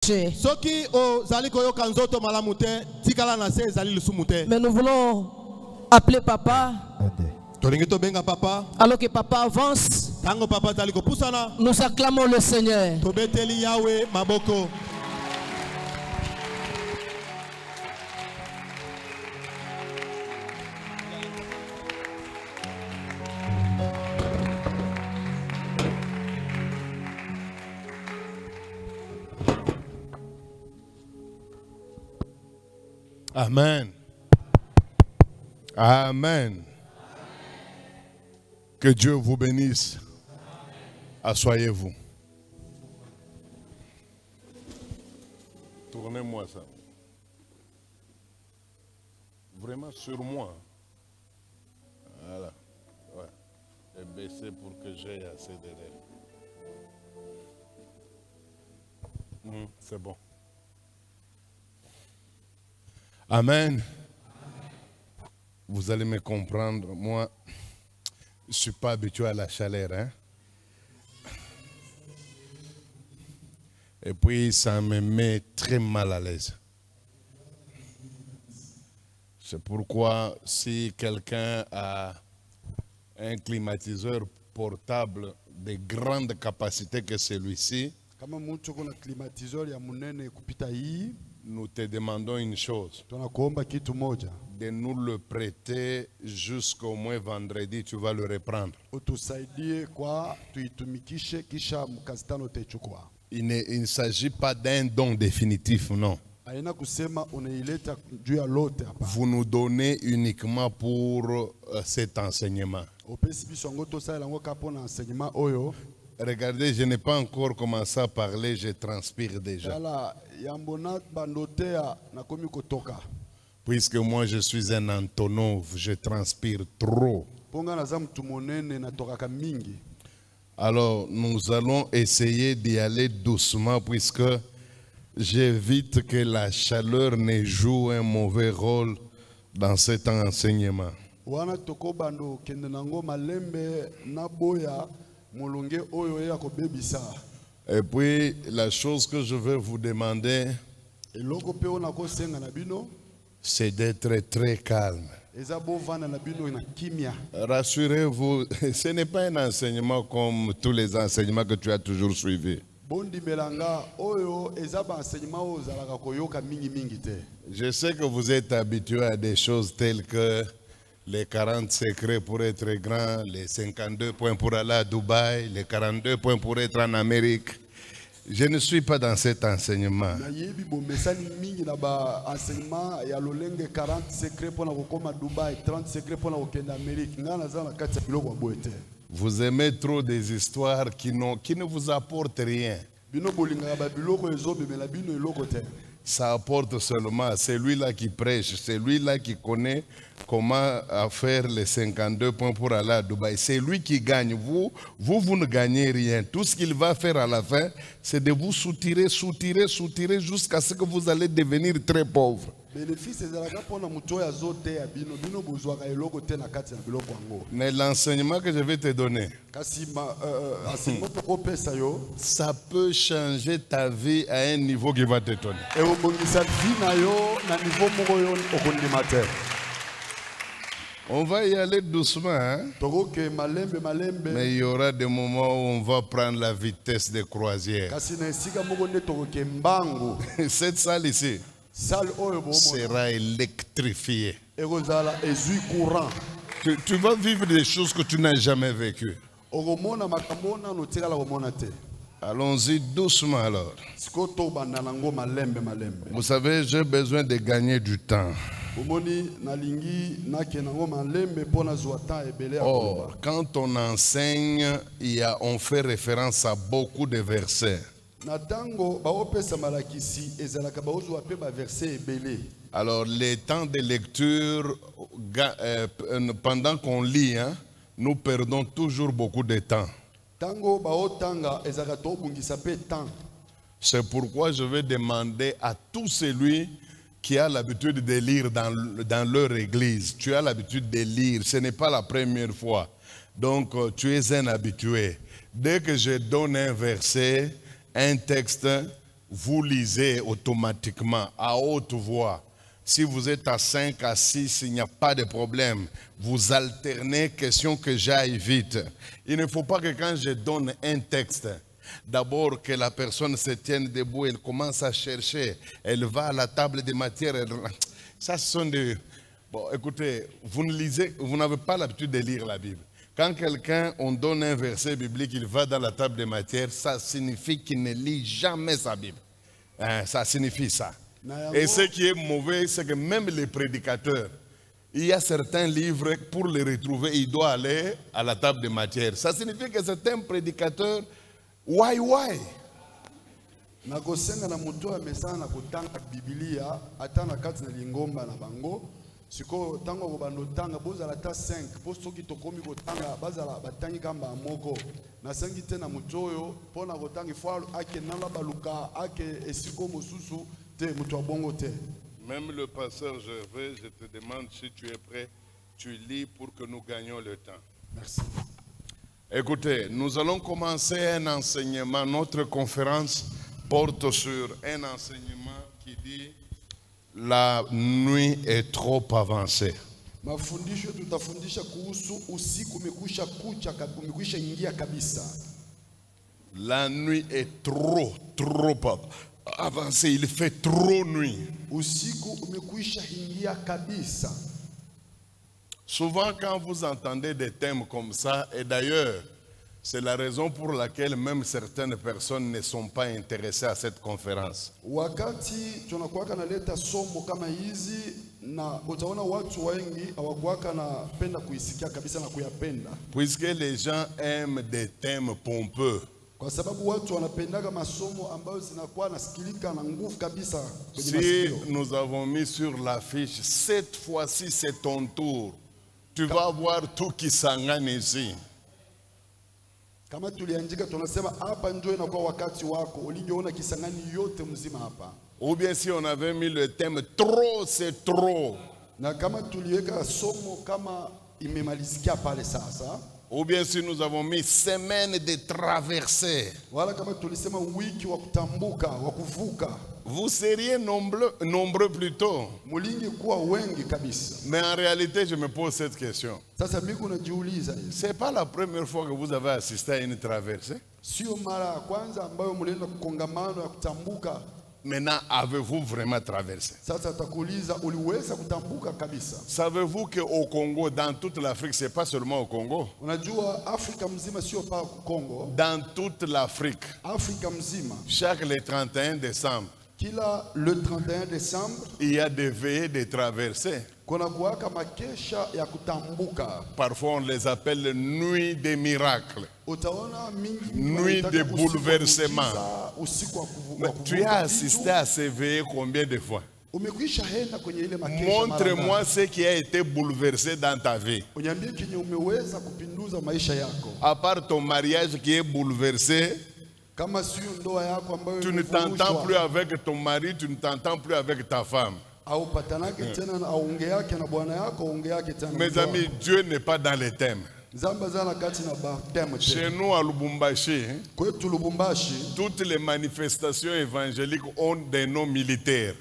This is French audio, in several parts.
Dieu. Mais nous voulons appeler papa. Alors que papa avance, nous acclamons le Seigneur. Amen. Amen. Que Dieu vous bénisse. Asseyez-vous. Tournez-moi ça. Vraiment sur moi. Voilà. Ouais. Et baissez pour que j'aie assez d'air. C'est bon. Amen. Vous allez me comprendre. Moi, je ne suis pas habitué à la chaleur. Hein? Et puis, ça me met très mal à l'aise. C'est pourquoi, si quelqu'un a un climatiseur portable de grande capacité que celui-ci, nous te demandons une chose, de nous le prêter jusqu'au moins vendredi, tu vas le reprendre. Il ne s'agit pas d'un don définitif, non. Vous nous donnez uniquement pour cet enseignement. Regardez, je n'ai pas encore commencé à parler, je transpire déjà. Puisque moi je suis un Antonov, je transpire trop. Alors nous allons essayer d'y aller doucement puisque j'évite que la chaleur ne joue un mauvais rôle dans cet enseignement. Et puis la chose que je vais vous demander, c'est d'être très calme. Rassurez-vous, ce n'est pas un enseignement comme tous les enseignements que tu as toujours suivis. Je sais que vous êtes habitués à des choses telles que les 40 secrets pour être grand, les 52 points pour aller à Dubaï, les 42 points pour être en Amérique. Je ne suis pas dans cet enseignement. Vous aimez trop des histoires qui ne vous apportent rien. Ça apporte seulement à celui-là qui prêche, celui-là qui connaît comment faire les 52 points pour aller à Dubaï. C'est lui qui gagne. Vous ne gagnez rien. Tout ce qu'il va faire à la fin, c'est de vous soutirer jusqu'à ce que vous allez devenir très pauvre. Mais l'enseignement que je vais te donner, ça peut changer ta vie à un niveau qui va t'étonner. On va y aller doucement, hein? Mais il y aura des moments où on va prendre la vitesse de croisière. Cette salle ici sera électrifiée. Tu vas vivre des choses que tu n'as jamais vécues. Allons-y doucement alors. Vous savez, j'ai besoin de gagner du temps. Or, quand on enseigne, on fait référence à beaucoup de versets. Alors, les temps de lecture, pendant qu'on lit, hein, nous perdons toujours beaucoup de temps. C'est pourquoi je vais demander à tout celui qui a l'habitude de lire dans leur église. Tu as l'habitude de lire, ce n'est pas la première fois. Donc, tu es un habitué. Dès que je donne un verset, un texte, vous lisez automatiquement à haute voix. Si vous êtes à 5, à 6, il n'y a pas de problème. Vous alternez, question que j'aille vite. Il ne faut pas que quand je donne un texte, d'abord que la personne se tienne debout, elle commence à chercher, elle va à la table des matières. Ça, ce sont des... Bon, écoutez, vous n'avez pas l'habitude de lire la Bible. Quand quelqu'un, on donne un verset biblique, il va dans la table des matières, ça signifie qu'il ne lit jamais sa Bible. Ça signifie ça. Et ce qui est mauvais, c'est que même les prédicateurs, il y a certains livres, pour les retrouver, il doit aller à la table de matière. Ça signifie que c'est un prédicateur, why? Nakosenga na muto ya mesana na kotanga Biblia ata na kati na lingomba na bango siko tango ko bando tanga bozala ta 5 po soki tokomi kotanga bazala batangi kamba moko na sengi te na muto oyo pona kotanga fwa ake nala baluka ake esiko mosusu. Même le pasteur Gervais, je te demande si tu es prêt, tu lis pour que nous gagnions le temps. Merci. Écoutez, nous allons commencer un enseignement. Notre conférence porte sur un enseignement qui dit la nuit est trop avancée. Mafundisho tutafundisha kuhusu usiku umekwisha kucha umekwisha ingia kabisa. La nuit est trop avancé, il fait trop nuit. Souvent quand vous entendez des thèmes comme ça, et d'ailleurs, c'est la raison pour laquelle même certaines personnes ne sont pas intéressées à cette conférence. Puisque les gens aiment des thèmes pompeux. Si nous avons mis sur l'affiche, cette fois-ci c'est ton tour, tu vas voir tout qui s'engane ici. Ou bien si on avait mis le thème trop, c'est trop. Ou bien si nous avons mis semaine de traversée. Vous seriez nombreux plutôt. Mais en réalité, je me pose cette question. Ce n'est pas la première fois que vous avez assisté à une traversée. Maintenant, avez-vous vraiment traversé? Savez-vous qu'au Congo, dans toute l'Afrique, ce n'est pas seulement au Congo. Dans toute l'Afrique, chaque le 31 décembre, il y a des veillées de traversées. Parfois on les appelle nuit des miracles, nuit de bouleversement. Mais tu as assisté à ces veillées combien de fois? Montre-moi ce qui a été bouleversé dans ta vie. À part ton mariage qui est bouleversé, tu ne t'entends plus avec ton mari, tu ne t'entends plus avec ta femme. Mes amis, Dieu n'est pas dans les thèmes. Chez nous à Lubumbashi, toutes les manifestations évangéliques ont des noms militaires.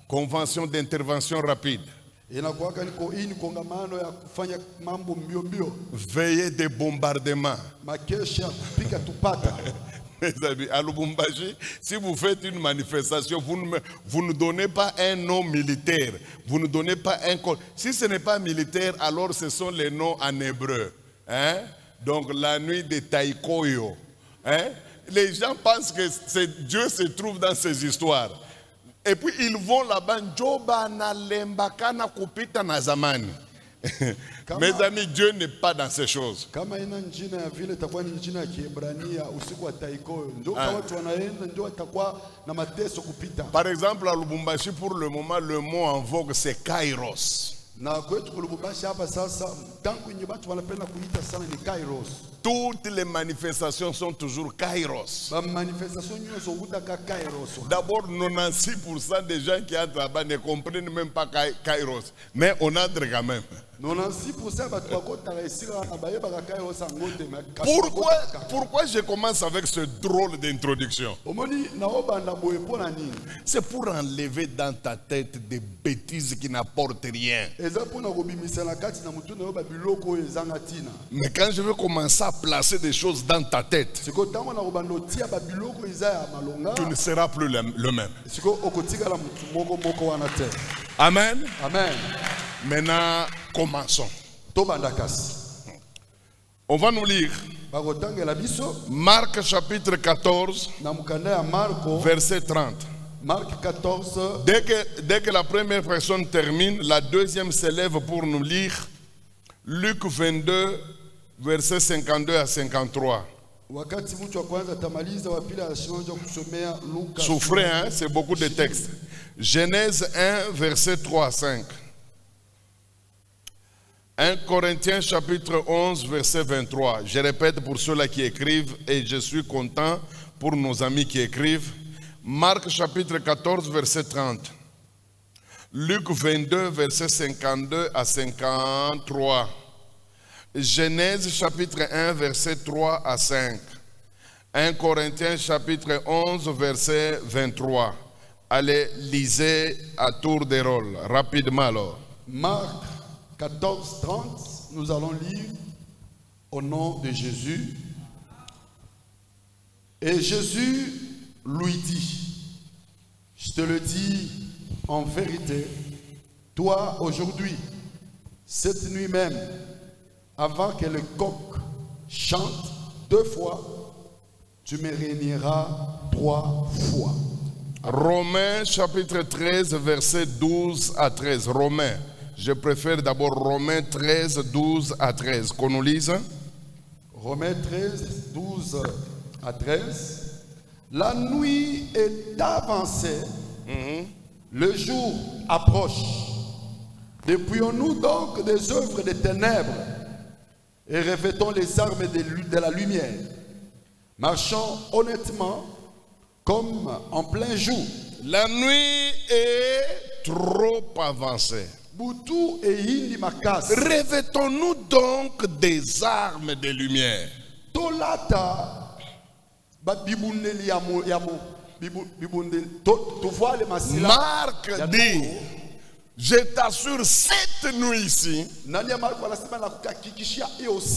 Convention d'intervention rapide. Veillée de bombardement. Mes amis, à Lubumbashi, si vous faites une manifestation, vous ne donnez pas un nom militaire. Vous ne donnez pas un code. Si ce n'est pas militaire, alors ce sont les noms en hébreu. Hein? Donc la nuit de Taïkoyo. Hein? Les gens pensent que Dieu se trouve dans ces histoires. Et puis ils vont là-bas. Mes amis, Dieu n'est pas dans ces choses. Par exemple, à Lubumbashi, pour le moment, le mot en vogue, c'est Kairos. Toutes les manifestations sont toujours Kairos. D'abord, 96% des gens qui entrent là-bas ne comprennent même pas Kairos. Mais on entre quand même. Pourquoi je commence avec ce drôle d'introduction? C'est pour enlever dans ta tête des bêtises qui n'apportent rien. Mais quand je vais commencer à placer des choses dans ta tête, tu ne seras plus le même. Amen. Amen. Maintenant, commençons. On va nous lire Marc chapitre 14, verset 30. Marc 14. Dès que la première personne termine, la deuxième s'élève pour nous lire Luc 22, verset 52 à 53. Souffrez, hein, c'est beaucoup de textes. Genèse 1, verset 3 à 5. 1 Corinthiens chapitre 11, verset 23. Je répète pour ceux-là qui écrivent, et je suis content pour nos amis qui écrivent. Marc chapitre 14, verset 30. Luc 22, verset 52 à 53. Genèse chapitre 1, verset 3 à 5. 1 Corinthiens chapitre 11, verset 23. Allez, lisez à tour de rôle, rapidement alors. Marc 14, 30, nous allons lire au nom de Jésus. Et Jésus lui dit, je te le dis en vérité, toi aujourd'hui, cette nuit même, avant que le coq chante 2 fois, tu me réuniras 3 fois. Romains chapitre 13, verset 12 à 13. Romains. Je préfère d'abord Romains 13, 12 à 13. Qu'on nous lise. Romains 13, 12 à 13. La nuit est avancée, le jour approche. Dépouillons-nous donc des œuvres des ténèbres et revêtons les armes de la lumière. Marchons honnêtement comme en plein jour. La nuit est trop avancée. Revêtons-nous donc des armes de lumière. Marc dit, je t'assure, cette nuit ici,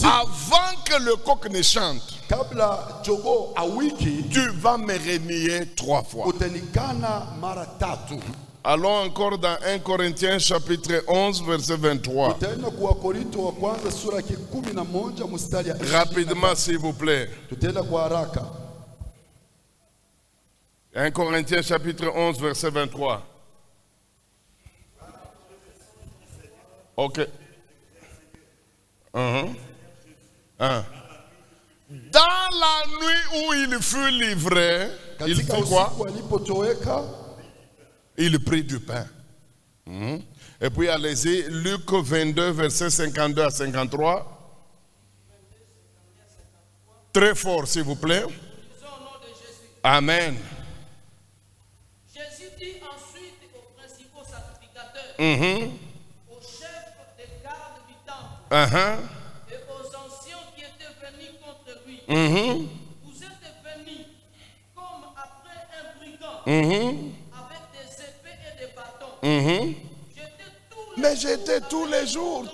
avant que le coq ne chante, tu vas me renier 3 fois. Allons encore dans 1 Corinthiens chapitre 11 verset 23. Rapidement s'il vous plaît. 1 Corinthiens chapitre 11 verset 23. Ok. Dans la nuit où il fut livré, il fit quoi? Il prit du pain. Et puis allez-y, Luc 22, verset 52 à 53. Très fort, s'il vous plaît. Amen. Jésus dit ensuite aux principaux sacrificateurs, aux chefs des gardes du temple et aux anciens qui étaient venus contre lui. Vous êtes venus comme après un brigand, avec des épées et des bâtons. Mais j'étais tous les jours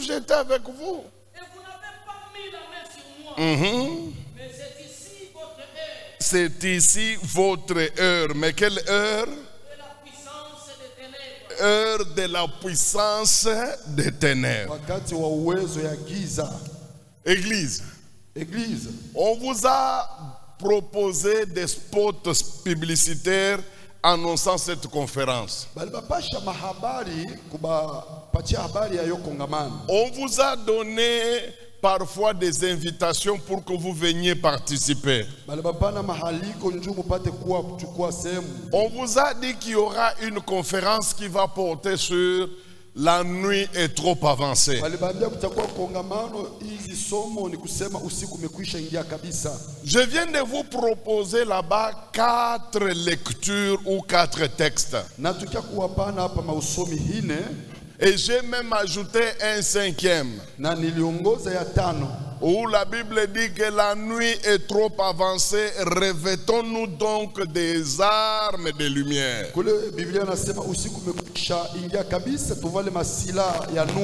j'étais avec vous. Et vous n'avez pas mis la main sur moi. Mais c'est ici votre heure. C'est ici votre heure. Mais quelle heure? De la puissance des ténèbres. Heure de la puissance des ténèbres. Église. On vous a proposé des spots publicitaires annonçant cette conférence. On vous a donné parfois des invitations pour que vous veniez participer. On vous a dit qu'il y aura une conférence qui va porter sur la nuit est trop avancée. Je viens de vous proposer là-bas 4 lectures ou 4 textes. Et j'ai même ajouté un 5e. Na niliongoza ya tano. Où la Bible dit que la nuit est trop avancée, revêtons-nous donc des armes de lumière.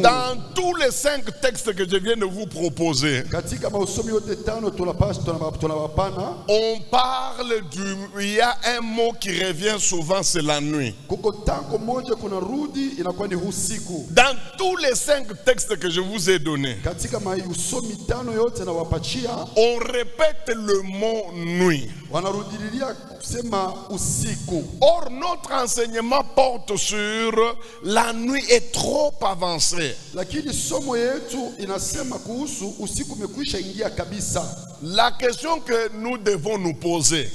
Dans tous les 5 textes que je viens de vous proposer, on parle il y a un mot qui revient souvent, c'est la nuit. Dans tous les 5 textes que je vous ai donnés, on répète le mot nuit. Or, notre enseignement porte sur la nuit est trop avancée. La question que nous devons nous poser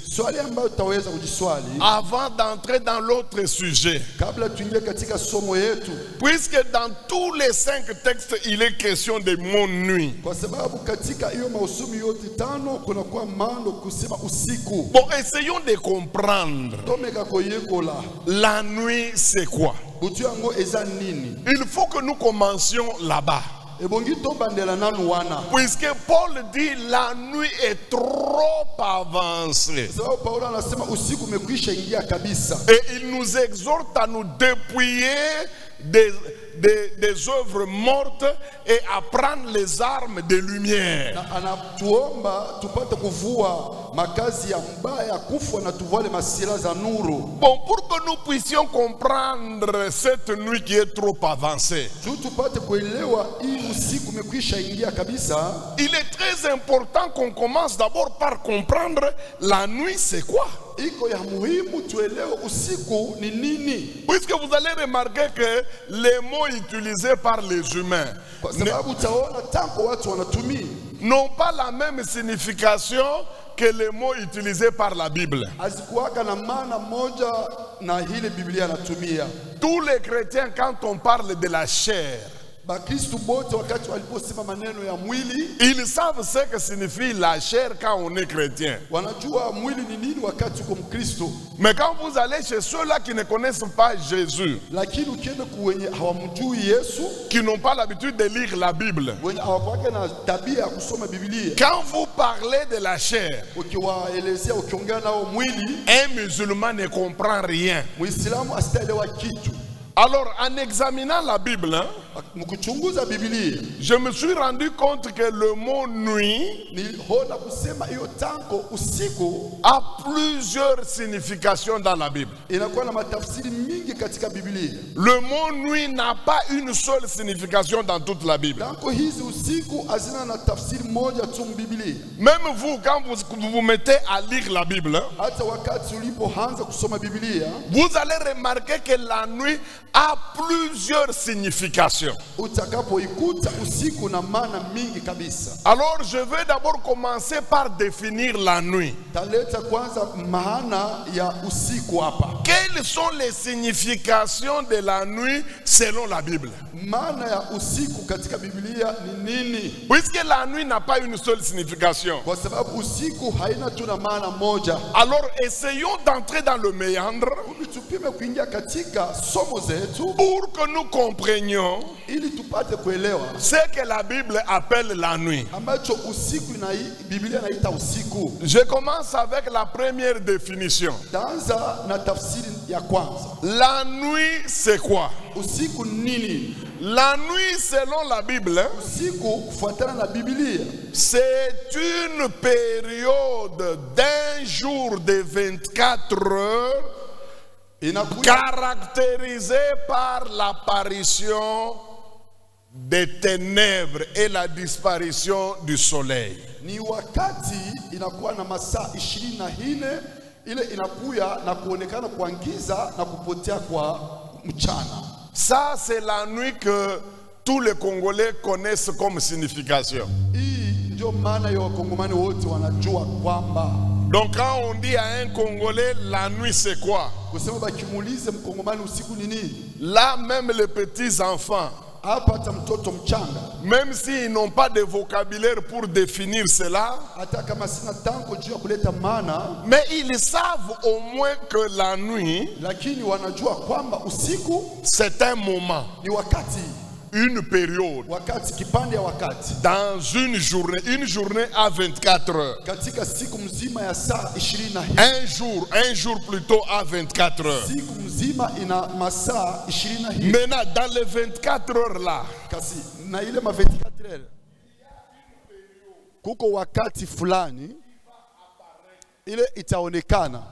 avant d'entrer dans l'autre sujet, puisque dans tous les 5 textes il est question de mot nuit. Bon, essayons de comprendre. La nuit, c'est quoi? Il faut que nous commencions là-bas. Puisque Paul dit la nuit est trop avancée. Et il nous exhorte à nous dépouiller des œuvres mortes et à prendre les armes de lumière. Bon, pour que nous puissions comprendre cette nuit qui est trop avancée, il est très important qu'on commence d'abord par comprendre la nuit c'est quoi. Puisque vous allez remarquer que les mots utilisés par les humains n'ont pas la même signification que les mots utilisés par la Bible. Tous les chrétiens, quand on parle de la chair, ils savent ce que signifie la chair quand on est chrétien. Mais quand vous allez chez ceux-là qui ne connaissent pas Jésus, qui n'ont pas l'habitude de lire la Bible, quand vous parlez de la chair, un musulman ne comprend rien. Alors, en examinant la Bible, je me suis rendu compte que le mot nuit a plusieurs significations dans la Bible. Le mot nuit n'a pas une seule signification dans toute la Bible. Même vous, quand vous vous mettez à lire la Bible, vous allez remarquer que la nuit a plusieurs significations. Alors je vais d'abord commencer par définir la nuit. Quelles sont les significations de la nuit selon la Bible? Puisque la nuit n'a pas une seule signification, alors essayons d'entrer dans le méandre pour que nous comprenions ce que la Bible appelle la nuit. Je commence avec la première définition. La nuit, c'est quoi? La nuit, selon la Bible, c'est une période d'un jour de 24 heures caractérisée par l'apparition des ténèbres et la disparition du soleil. Ça, c'est la nuit que tous les Congolais connaissent comme signification. Donc quand on dit à un Congolais la nuit c'est quoi? Là même les petits enfants Même s'ils n'ont pas de vocabulaire pour définir cela, mais ils savent au moins que la nuit, c'est un moment, une période, dans une journée à 24 heures, un jour plutôt à 24 heures. Maintenant, dans les 24 heures là, kuko wakati fulani ile itaonekana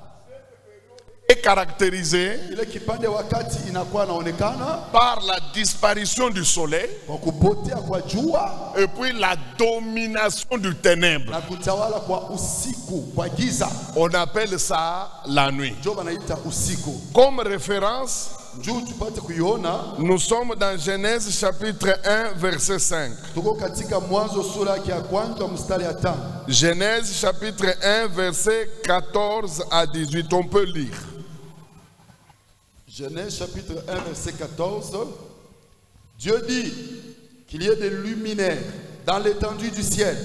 est caractérisé par la disparition du soleil et puis la domination du ténèbre. On appelle ça la nuit. Comme référence, nous sommes dans Genèse chapitre 1 verset 5. Genèse chapitre 1 verset 14 à 18. On peut lire. Genèse chapitre 1 verset 14. Dieu dit qu'il y ait des luminaires dans l'étendue du ciel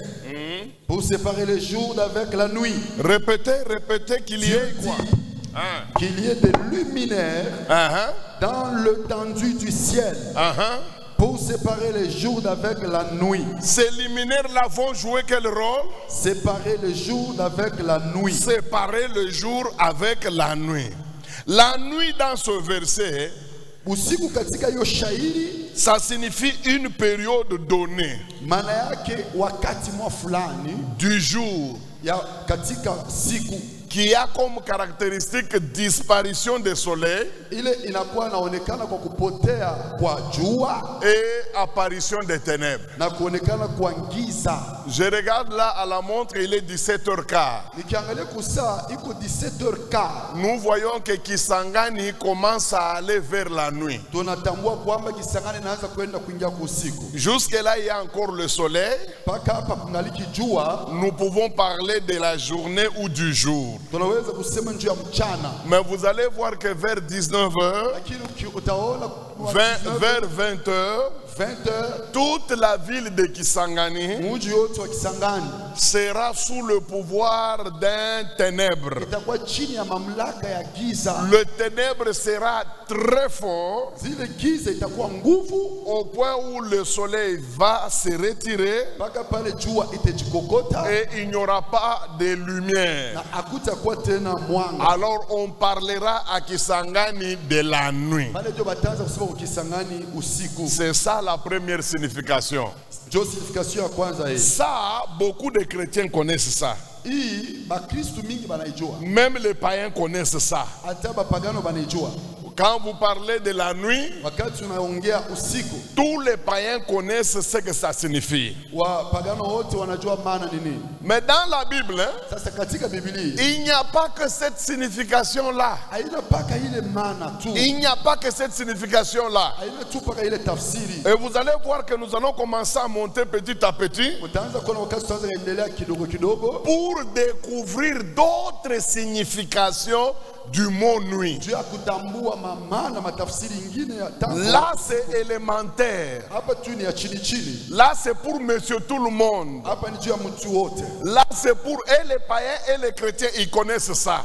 pour séparer le jour d'avec la nuit. Répétez qu'il y ait quoi? Qu'il y ait des luminaires dans l'étendue du ciel pour séparer les jours d'avec la nuit. Ces luminaires-là vont jouer quel rôle? Séparer le jour d'avec la nuit. Séparer le jour avec la nuit. La nuit dans ce verset, ça signifie une période donnée du jour qui a comme caractéristique disparition du soleil et apparition des ténèbres. Je regarde là à la montre, il est 17h15. Nous voyons que Kisangani commence à aller vers la nuit. Jusque là, il y a encore le soleil. Nous pouvons parler de la journée ou du jour. Mais vous allez voir que vers 19h, vers 20h, toute la ville de Kisangani sera sous le pouvoir d'un ténèbre. Le ténèbre sera très fort au point où le soleil va se retirer et il n'y aura pas de lumière. Alors on parlera à Kisangani de la nuit. C'est ça la première signification. Ça, beaucoup de chrétiens connaissent ça. Même les païens connaissent ça. Quand vous parlez de la nuit, tous les païens connaissent ce que ça signifie. Mais dans la Bible, il n'y a pas que cette signification-là. Il n'y a pas que cette signification-là. Et vous allez voir que nous allons commencer à monter petit à petit pour découvrir d'autres significations du mot nuit. Là c'est élémentaire. Là c'est pour monsieur tout le monde. Là c'est pour les païens et les chrétiens, ils connaissent ça.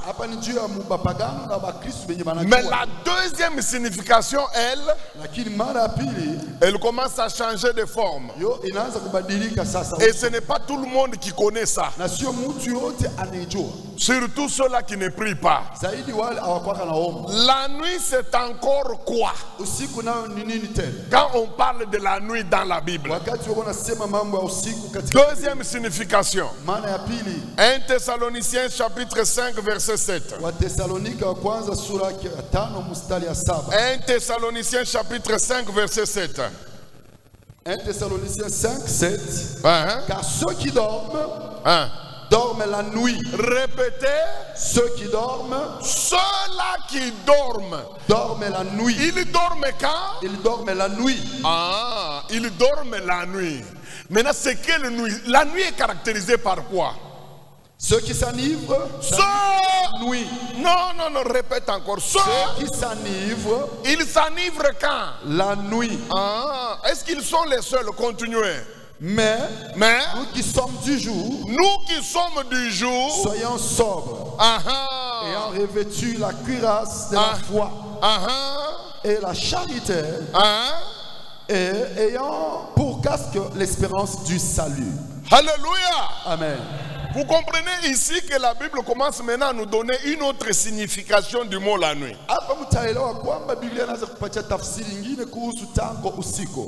Mais la deuxième signification, elle commence à changer de forme. Et ce n'est pas tout le monde qui connaît ça. Surtout ceux-là qui ne prient pas. La nuit c'est encore quoi? Quand on parle de la nuit dans la Bible, deuxième signification, 1 Thessaloniciens chapitre 5 verset 7. 1 Thessaloniciens chapitre 5 verset 7. 1 Thessaloniciens 5, 7. Car ceux qui dorment dorment la nuit. Répétez. Ceux qui dorment. Ceux-là qui dorment. Dorment la nuit. Ils dorment quand? Ils dorment la nuit. Ah, ils dorment la nuit. Maintenant, c'est quelle nuit? La nuit est caractérisée par quoi? Ceux qui s'enivrent. Ceux nuit. Non, répète encore. Ceux qui s'enivrent. Ils s'enivrent quand? La nuit. Ah, est-ce qu'ils sont les seuls? Continuez. Mais nous qui sommes du jour, soyons sobres, ayant revêtu la cuirasse de la foi et la charité, et ayant pour casque l'espérance du salut. Alléluia. Amen. Vous comprenez ici que la Bible commence maintenant à nous donner une autre signification du mot la nuit.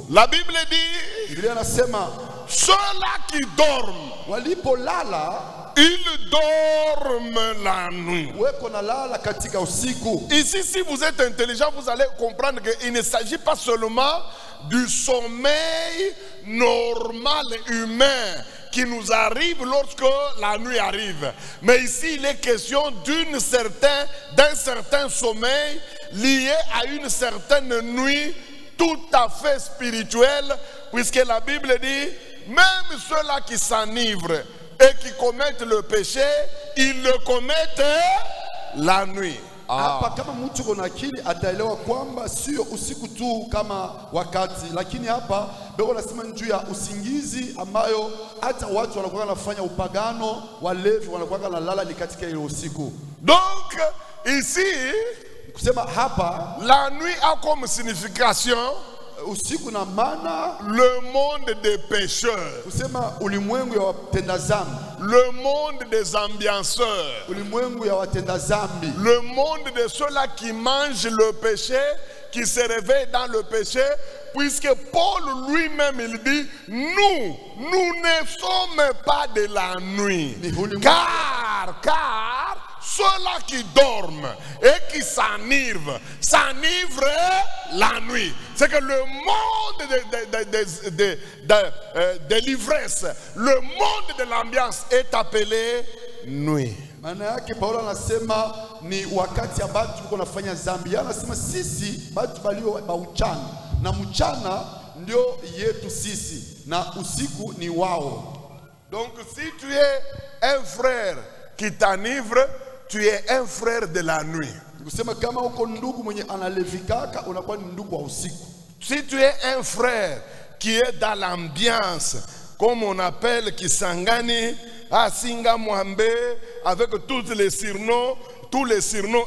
La Bible dit, ceux-là qui dorment, ils dorment la nuit. Ici, si vous êtes intelligent, vous allez comprendre qu'il ne s'agit pas seulement du sommeil normal humain qui nous arrive lorsque la nuit arrive. Mais ici, il est question d'un certain sommeil lié à une certaine nuit tout à fait spirituelle, puisque la Bible dit, même ceux-là qui s'enivrent et qui commettent le péché, ils le commettent la nuit. Hapa kama mtu kuna akili ataelewa kwamba sio usiku tu kama wakati, lakini hapa bego nasema juu ya usingizi ambayo hata watu wanakuwa wanafanya upagano, walevi wanakuwa wanalala ni katika ile usiku. Donc ici kusema hapa la nuit a comme signification usiku na maana le monde des pécheurs, kusema ulimwengu ya watenda zambi, le monde des ambianceurs, ulimwengu ya watenda zambi, le monde de ceux-là qui mangent le péché, qui se réveillent dans le péché, puisque Paul lui-même il dit, nous ne sommes pas de la nuit, car ceux-là qui dorment et qui s'enivrent la nuit. C'est que le monde de l'ivresse, le monde de l'ambiance est appelé nuit. Maana yake Paulo anasema ni wakati ambao tunafanya zambi. Anasema sisi watu walio bauchana na mchana ndio yetu sisi na usiku ni wao. Donc si tu es un frère qui t'enivre, tu es un frère de la nuit. Kusema kama uko ndugu mwenye analevikaka unakuwa ni ndugu wa usiku. Si tu es un frère qui est dans l'ambiance, comme on appelle Kisangani, Asinga Mwambe, avec tous les surnoms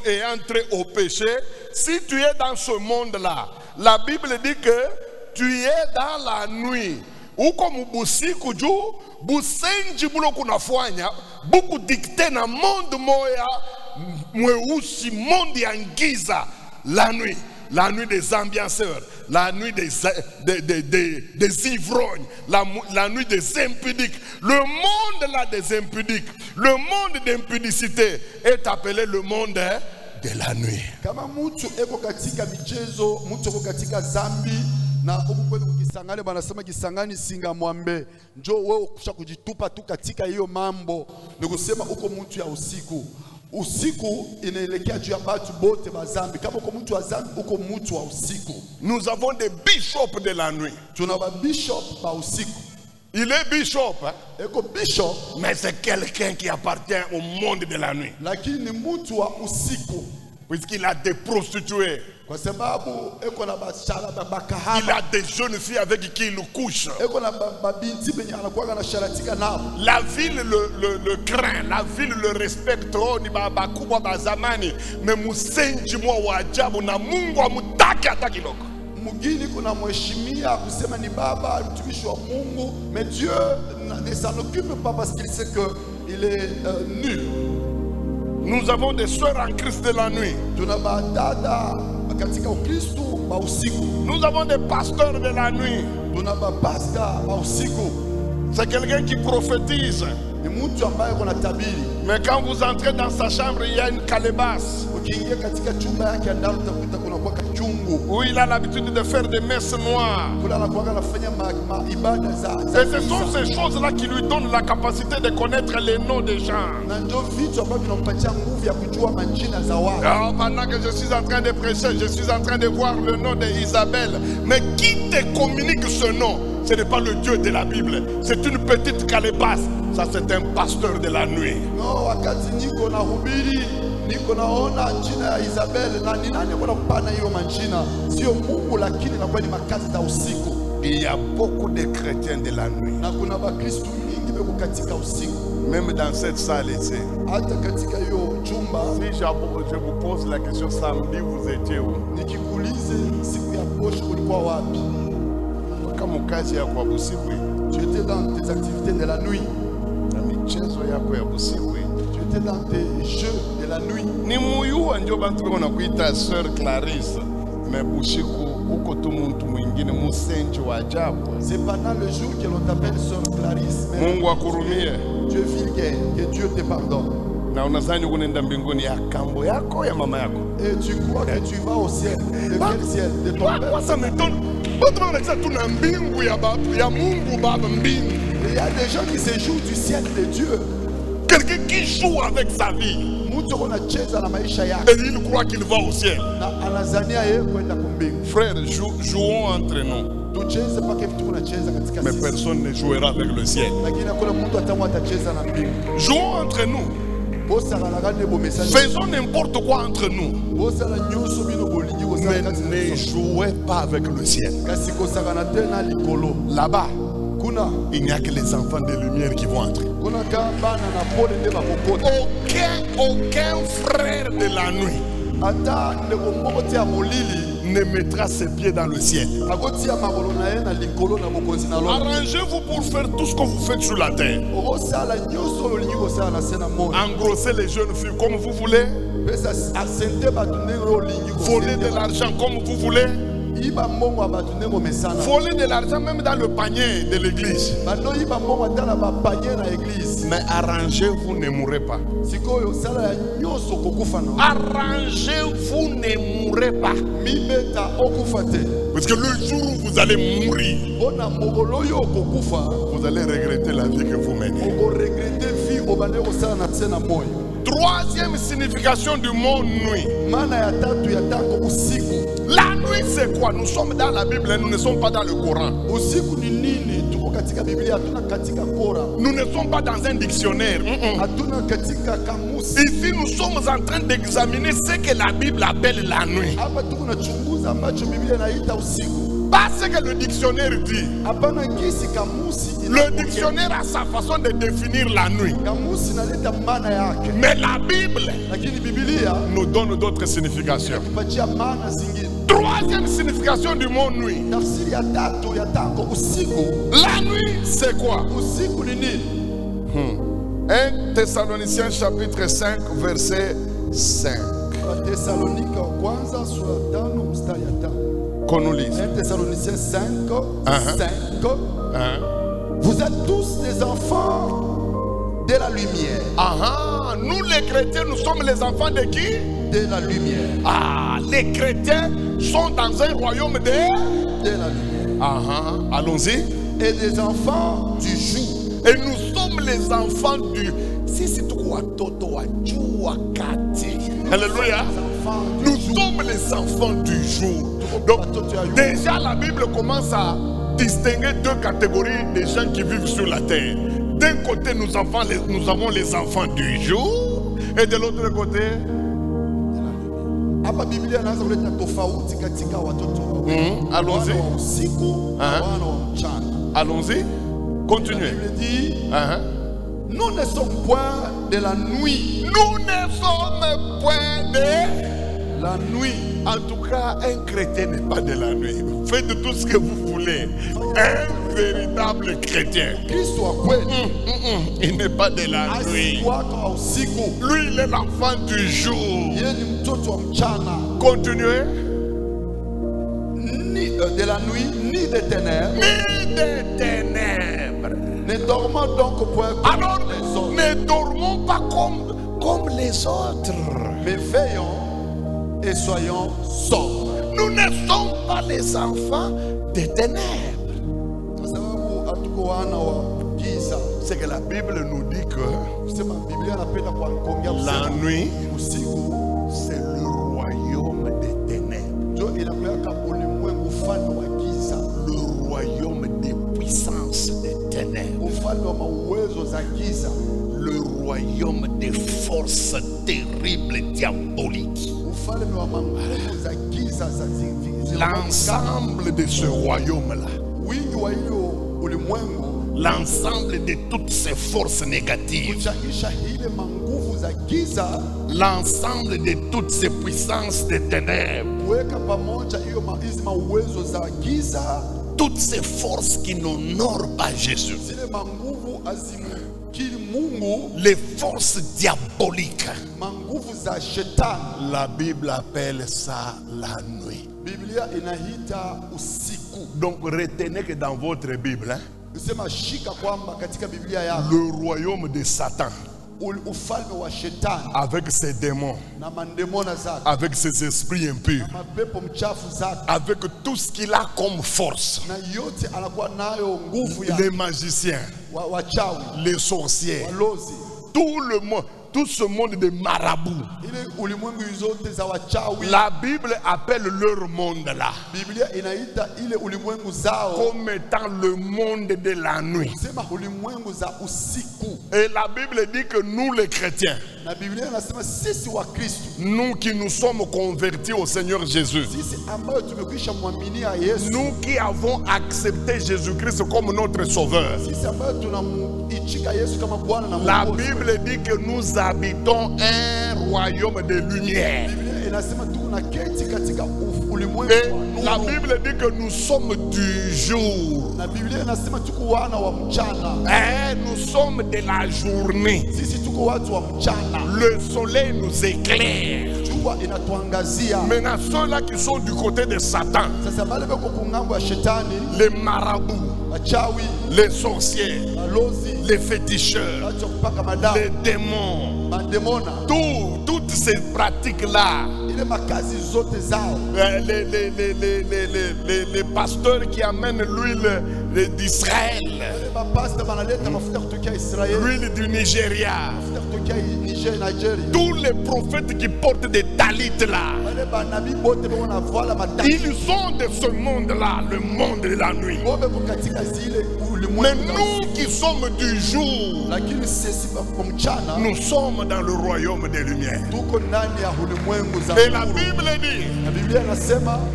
et entrés au péché, si tu es dans ce monde-là, la Bible dit que tu es dans la nuit. Ou comme busiku juu, busenji bulo kunafanya, buku dikte na monde moya, mweusi, monde ya ngiza, la nuit des ambianceurs, la nuit des ivrognes, la nuit des impudiques. Le monde là des impudiques, le monde d'impudicité est appelé le monde de la nuit. Kama mtu eko katika michezo, mtu eko katika zambi, na huku kwetu Kisangani wanasema Kisangani singa mwambe, njoo wewe kusha kujitupa tu katika hiyo mambo, ni kusema uko mtu ya usiku. Usiku inaelekea juu ya watu bote bazambi. Kama uko mtu wa zambi, uko mtu wa usiku. Nous avons des bishops de la nuit. Tuna ba bishop ba usiku. Il est bishop, hein? Eko bishop, mais c'est quelqu'un qui appartient au monde de la nuit. Lakini ni mtu wa usiku. Puisqu'il a des prostituées. Kwa sababu eko na bashara bakahaba. Il a des jeunes filles avec qui il couche. Eko na babinti benye anakuwa na sharatika nao. La ville le craint, la ville le respecte. Oh ni baba kubwa bazamani, mais musenji mwa wajabu na Mungu amutaki hata kidogo. Mugini kuna mheshimia kusema ni baba mtumishi wa Mungu, mais Dieu ne s'en occupe pas parce qu'il sait que il est nul. Nous avons des sœurs en Christ de la nuit. Nous avons des pasteurs de la nuit. C'est quelqu'un qui prophétise. Mais quand vous entrez dans sa chambre, il y a une calebasse où il a l'habitude de faire des messes noires. Et ce sont ces choses-là qui lui donnent la capacité de connaître les noms des gens. Alors, pendant que je suis en train de prêcher, je suis en train de voir le nom d'Isabelle. Mais qui te communique ce nom? ce n'est pas le Dieu de la Bible. C'est une petite calebasse. Ça, c'est un pasteur de la nuit. No, wakati niko na hubiri, niko naona jina ya Isabel na ni nani kwa kupana hiyo majina? Sio Mungu lakini na kwani makazi za usiku. Il y a beaucoup de chrétiens de la nuit. Na kuna Bakristo mingi beko katika usiku. Même dans cette salle ici. Hata katika hiyo chumba. Si je vous pose la question samedi, vous étiez où? Nikikuulize siku ya posho ulikuwa wapi? Kama kazi yako ya usiku. Tu étais dans tes activités de la nuit. Na michezo yako ya usiku. Tu étais dans tes jeux de la nuit. Ni muyua ndio bantu bako nakuita sœur Clarisse. Mais bushiku uko tu muntu mwingine musenji wa ajabu. C'est pendant le jour que l'on t'appelle sœur Clarisse. Mungu akurumie. Dieu vulgaire, que Dieu te pardonne. Na unazani unaenda mbinguni ya kambo yako ya mama yako. Et tu crois que tu vas au ciel? De quel ciel? De ton père? Moi ça m'étonne. Autrement ça tu na mbingu ya Mungu baba mbingu. Il y a des gens qui se jouent du ciel de Dieu. Quelqu'un qui joue avec sa vie. Et il croit qu'il va au ciel. Frère, jouons entre nous. Mais personne ne jouera avec le ciel. Jouons entre nous. Faisons n'importe quoi entre nous. Mais ne jouez pas avec le ciel. Là-bas, il n'y a que les enfants de lumière qui vont entrer. Aucun frère de la nuit ne mettra ses pieds dans le ciel. Arrangez-vous pour faire tout ce que vous faites sur la terre. Engrosser les jeunes filles comme vous voulez. Voler de l'argent comme vous voulez. Voler de l'argent même dans le panier de l'église. Mais arrangez-vous, ne mourrez pas. Arrangez-vous, ne mourrez pas. Parce que le jour où vous allez mourir, vous allez regretter la vie que vous menez. Troisième signification du mot nuit. La nuit c'est quoi? Nous sommes dans la Bible, nous ne sommes pas dans le Coran. Nous ne sommes pas dans un dictionnaire. Ici nous sommes en train d'examiner ce que la Bible appelle la nuit. Pas ce que le dictionnaire dit. Le dictionnaire a sa façon de définir la nuit. Mais la Bible nous donne d'autres significations. Troisième signification du mot nuit. La nuit, c'est quoi? 1 Thessaloniciens chapitre 5, verset 5. Qu'on nous lise. 1 Thessaloniciens 5, 5. Vous êtes tous des enfants de la lumière. Nous les chrétiens, nous sommes les enfants de qui? De la lumière. Les chrétiens sont dans un royaume de la lumière. Allons-y. Et des enfants du jour. Et nous sommes les enfants du... Alléluia. Nous sommes les enfants du jour. Donc déjà la Bible commence à distinguer deux catégories de gens qui vivent sur la terre. D'un côté nous avons les enfants du jour. Et de l'autre côté allons-y. Allons-y. Continuez. Nous ne sommes point de la nuit. Nous ne sommes point de la nuit. En tout cas, un chrétien n'est pas de la nuit. Faites tout ce que vous voulez. Un véritable chrétien, il n'est pas de la nuit. Lui, il est l'enfant du jour. Continuez. Ni de la nuit, ni des ténèbres. Ni des ténèbres. Ne dormons donc point comme alors, les autres. Ne dormons pas comme les autres. Mais veillons et soyons sobres. Nous ne sommes pas les enfants des ténèbres. C'est que la Bible nous dit que la nuit, c'est le royaume des ténèbres. Le royaume des le royaume des forces terribles diaboliques. L'ensemble de ce royaume-là, l'ensemble de toutes ces forces négatives, l'ensemble de toutes ces puissances des ténèbres, toutes ces forces qui n'honorent pas Jésus, les forces diaboliques, la Bible appelle ça la nuit. Donc retenez que dans votre Bible, le royaume de Satan, avec ses démons, avec ses esprits impurs, avec tout ce qu'il a comme force, les magiciens, les sorciers, tout le monde, tout ce monde de marabouts, la Bible appelle leur monde là comme étant le monde de la nuit. Et la Bible dit que nous les chrétiens, nous qui nous sommes convertis au Seigneur Jésus, nous qui avons accepté Jésus-Christ comme notre sauveur, la Bible dit que nous habitons un royaume de lumière. Et la Bible dit que nous sommes du jour. Et nous sommes de la journée. Le soleil nous éclaire. Maintenant, ceux-là qui sont du côté de Satan, les marabouts, les sorciers, les féticheurs, les démons, toutes ces pratiques-là, les pasteurs qui amènent l'huile d'Israël, l'huile du Nigeria, tous les prophètes qui portent des talites là, ils sont de ce monde-là, le monde de la nuit. Mais nous qui sommes du jour, nous sommes dans le royaume des lumières. Et la Bible dit,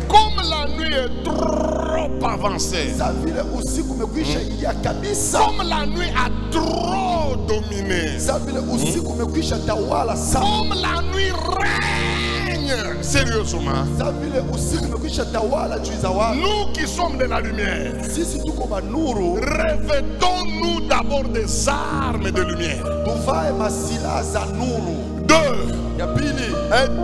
comme la nuit est trop avancée, comme la nuit a trop dominé, comme la nuit règne sérieusement, nous qui sommes de la lumière, revêtons-nous d'abord des armes de lumière.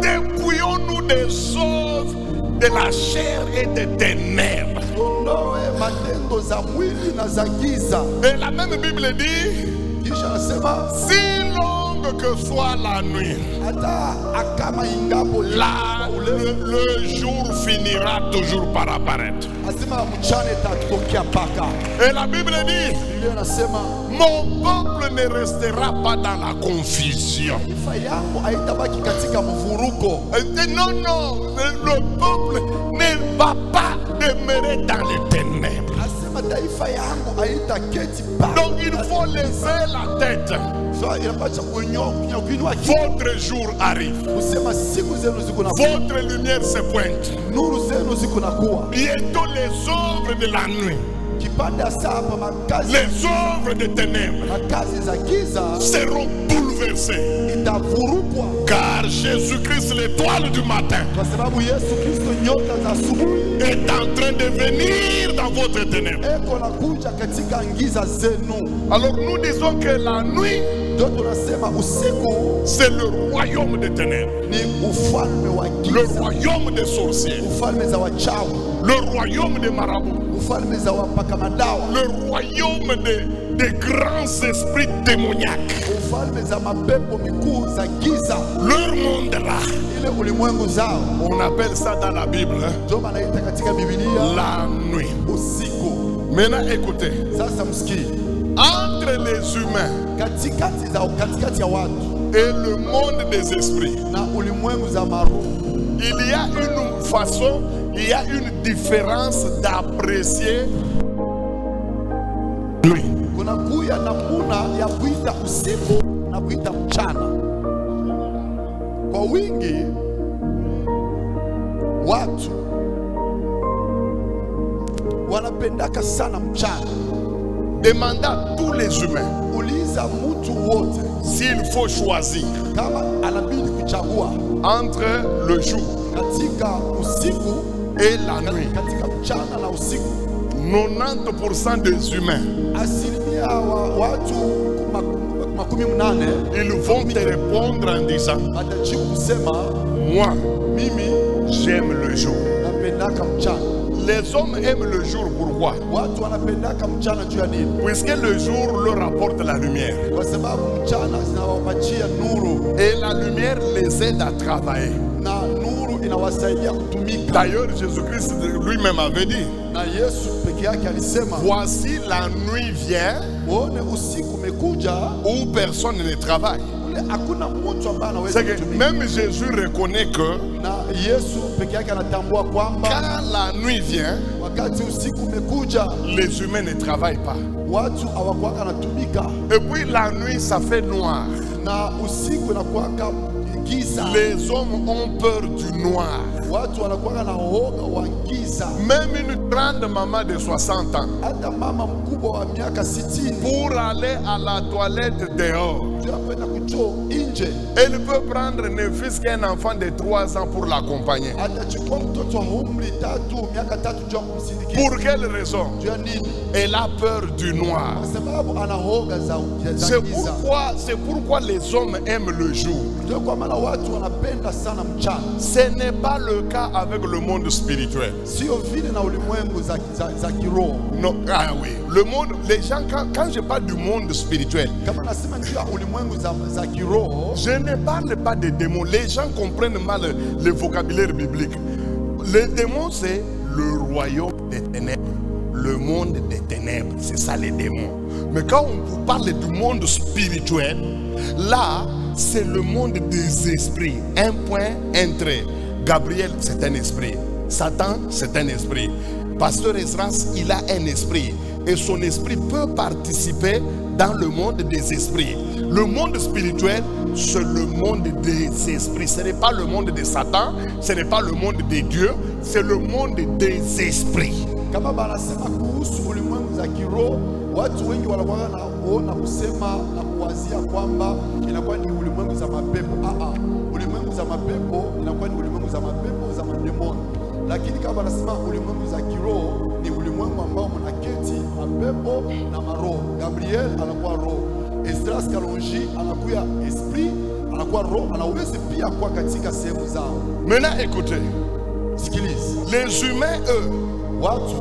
Dépouillons-nous des choses de la chair et des ténèbres. Et la même Bible dit, si longue que soit la nuit, le jour finira toujours par apparaître. Et la Bible dit, mon peuple ne restera pas dans la confusion. Non, non, le peuple ne va pas demeurer dans les ténèbres. Donc il faut lever la tête. Votre jour arrive. Votre lumière se pointe. Bientôt les œuvres de la nuit, les œuvres des ténèbres seront bouleversées. Car Jésus-Christ, l'étoile du matin, est en train de venir dans votre ténèbre. Alors nous disons que la nuit, c'est le royaume des ténèbres, le royaume des sorciers, le royaume des marabouts, le royaume des grands esprits démoniaques. Leur monde là, on appelle ça dans la Bible la nuit. Maintenant écoutez, entre les humains et le monde des esprits, il y a une façon, il y a une différence d'apprécier la nuit. kunakuya namuna ya kuita usiku na kuita mchana. Kwa wingi watu wanapendaka sana mchana. Demandez à tous les humains Uliza mtu wote s'il faut choisir kama anabidi kuchagua entre le jour katika usiku et la nuit. katika mchana na usiku. 90% des humains, Asilimia wa watu 80 ils vont te répondre en disant, watajibu kusema moi, mimi j'aime le jour. napendaka mchana. Les hommes aiment le jour, pourquoi? Watu wanapendaka mchana juu ya nini? Puisque le jour leur apporte la lumière. Kwa sababu mchana zinawapatia nuru Et la lumière les aide à travailler. na nuru inawasaidia kutumika. D'ailleurs, Jésus-Christ lui-même avait dit, Na Yesu peke yake alisema, voici la nuit vient uone usiku umekuja où personne ne travaille. ule hakuna mtu ambaye anaweza C'est que kutumika. même Jésus reconnaît que Na Yesu peke yake anatambua kwamba quand la nuit vient, wakati usiku umekuja les humains ne travaillent pas. watu hawakuwaka natumika, Et puis la nuit, ça fait noir. na usiku inakuwaka giza. Les hommes ont peur du noir. Watu wanakuwaka na uoga wa giza. Même une grande maman de 60 ans, Hata mama mkubwa wa miaka 60 pour aller à la toilette dehors, tunapenda kuchoo nje, elle peut prendre ne fût-ce qu'un enfant de 3 ans pour l'accompagner. atachukua mtoto wa umri miaka tatu juu ya kumsindikiza. Pour quelle raison? Juu ya nini? Elle a peur du noir. Kwa sababu ana uoga za C'est giza. pourquoi les hommes aiment le jour. Ndio kwa maana watu wanapenda sana mchana. Ce n'est pas le cas avec le monde spirituel. Sio vile na ulimwengu za kiroho. Non, ah oui. Le monde, les gens, quand je parle du monde spirituel, Kama nasema ndio ulimwengu za kiroho, je ne parle pas des démons. Les gens comprennent mal le vocabulaire biblique. Les démons, c'est le royaume des ténèbres. Le monde des ténèbres, c'est ça les démons. Mais quand on vous parle du monde spirituel, là, c'est le monde des esprits. Un point, un trait. Gabriel, c'est un esprit. Satan, c'est un esprit. Pasteur Esdras, il a un esprit. Et son esprit peut participer dans le monde des esprits. Le monde spirituel, c'est le monde des esprits. Ce n'est pas le monde de Satan, ce n'est pas le monde de Dieu, c'est le monde des esprits. kama banasema kuhusu ulimwengu za kiroho, watu wengi wanakuwa na kusema na kuwazia kwamba inakuwa ni ulimwengu za mapepo. Ulimwengu za mapepo inakuwa ni ulimwengu za mapepo za mademoni. Lakini kama banasema ulimwengu za kiroho ni ulimwengu ambao mnaketi mapepo na maroho. Gabriel anakuwa roho, Esdras Kalonji anakuwa esprit, anakuwa roho, anaweza pia kuwa katika sehemu zao. Maintenant écoutez, Sikiliza, les humains, eux, watu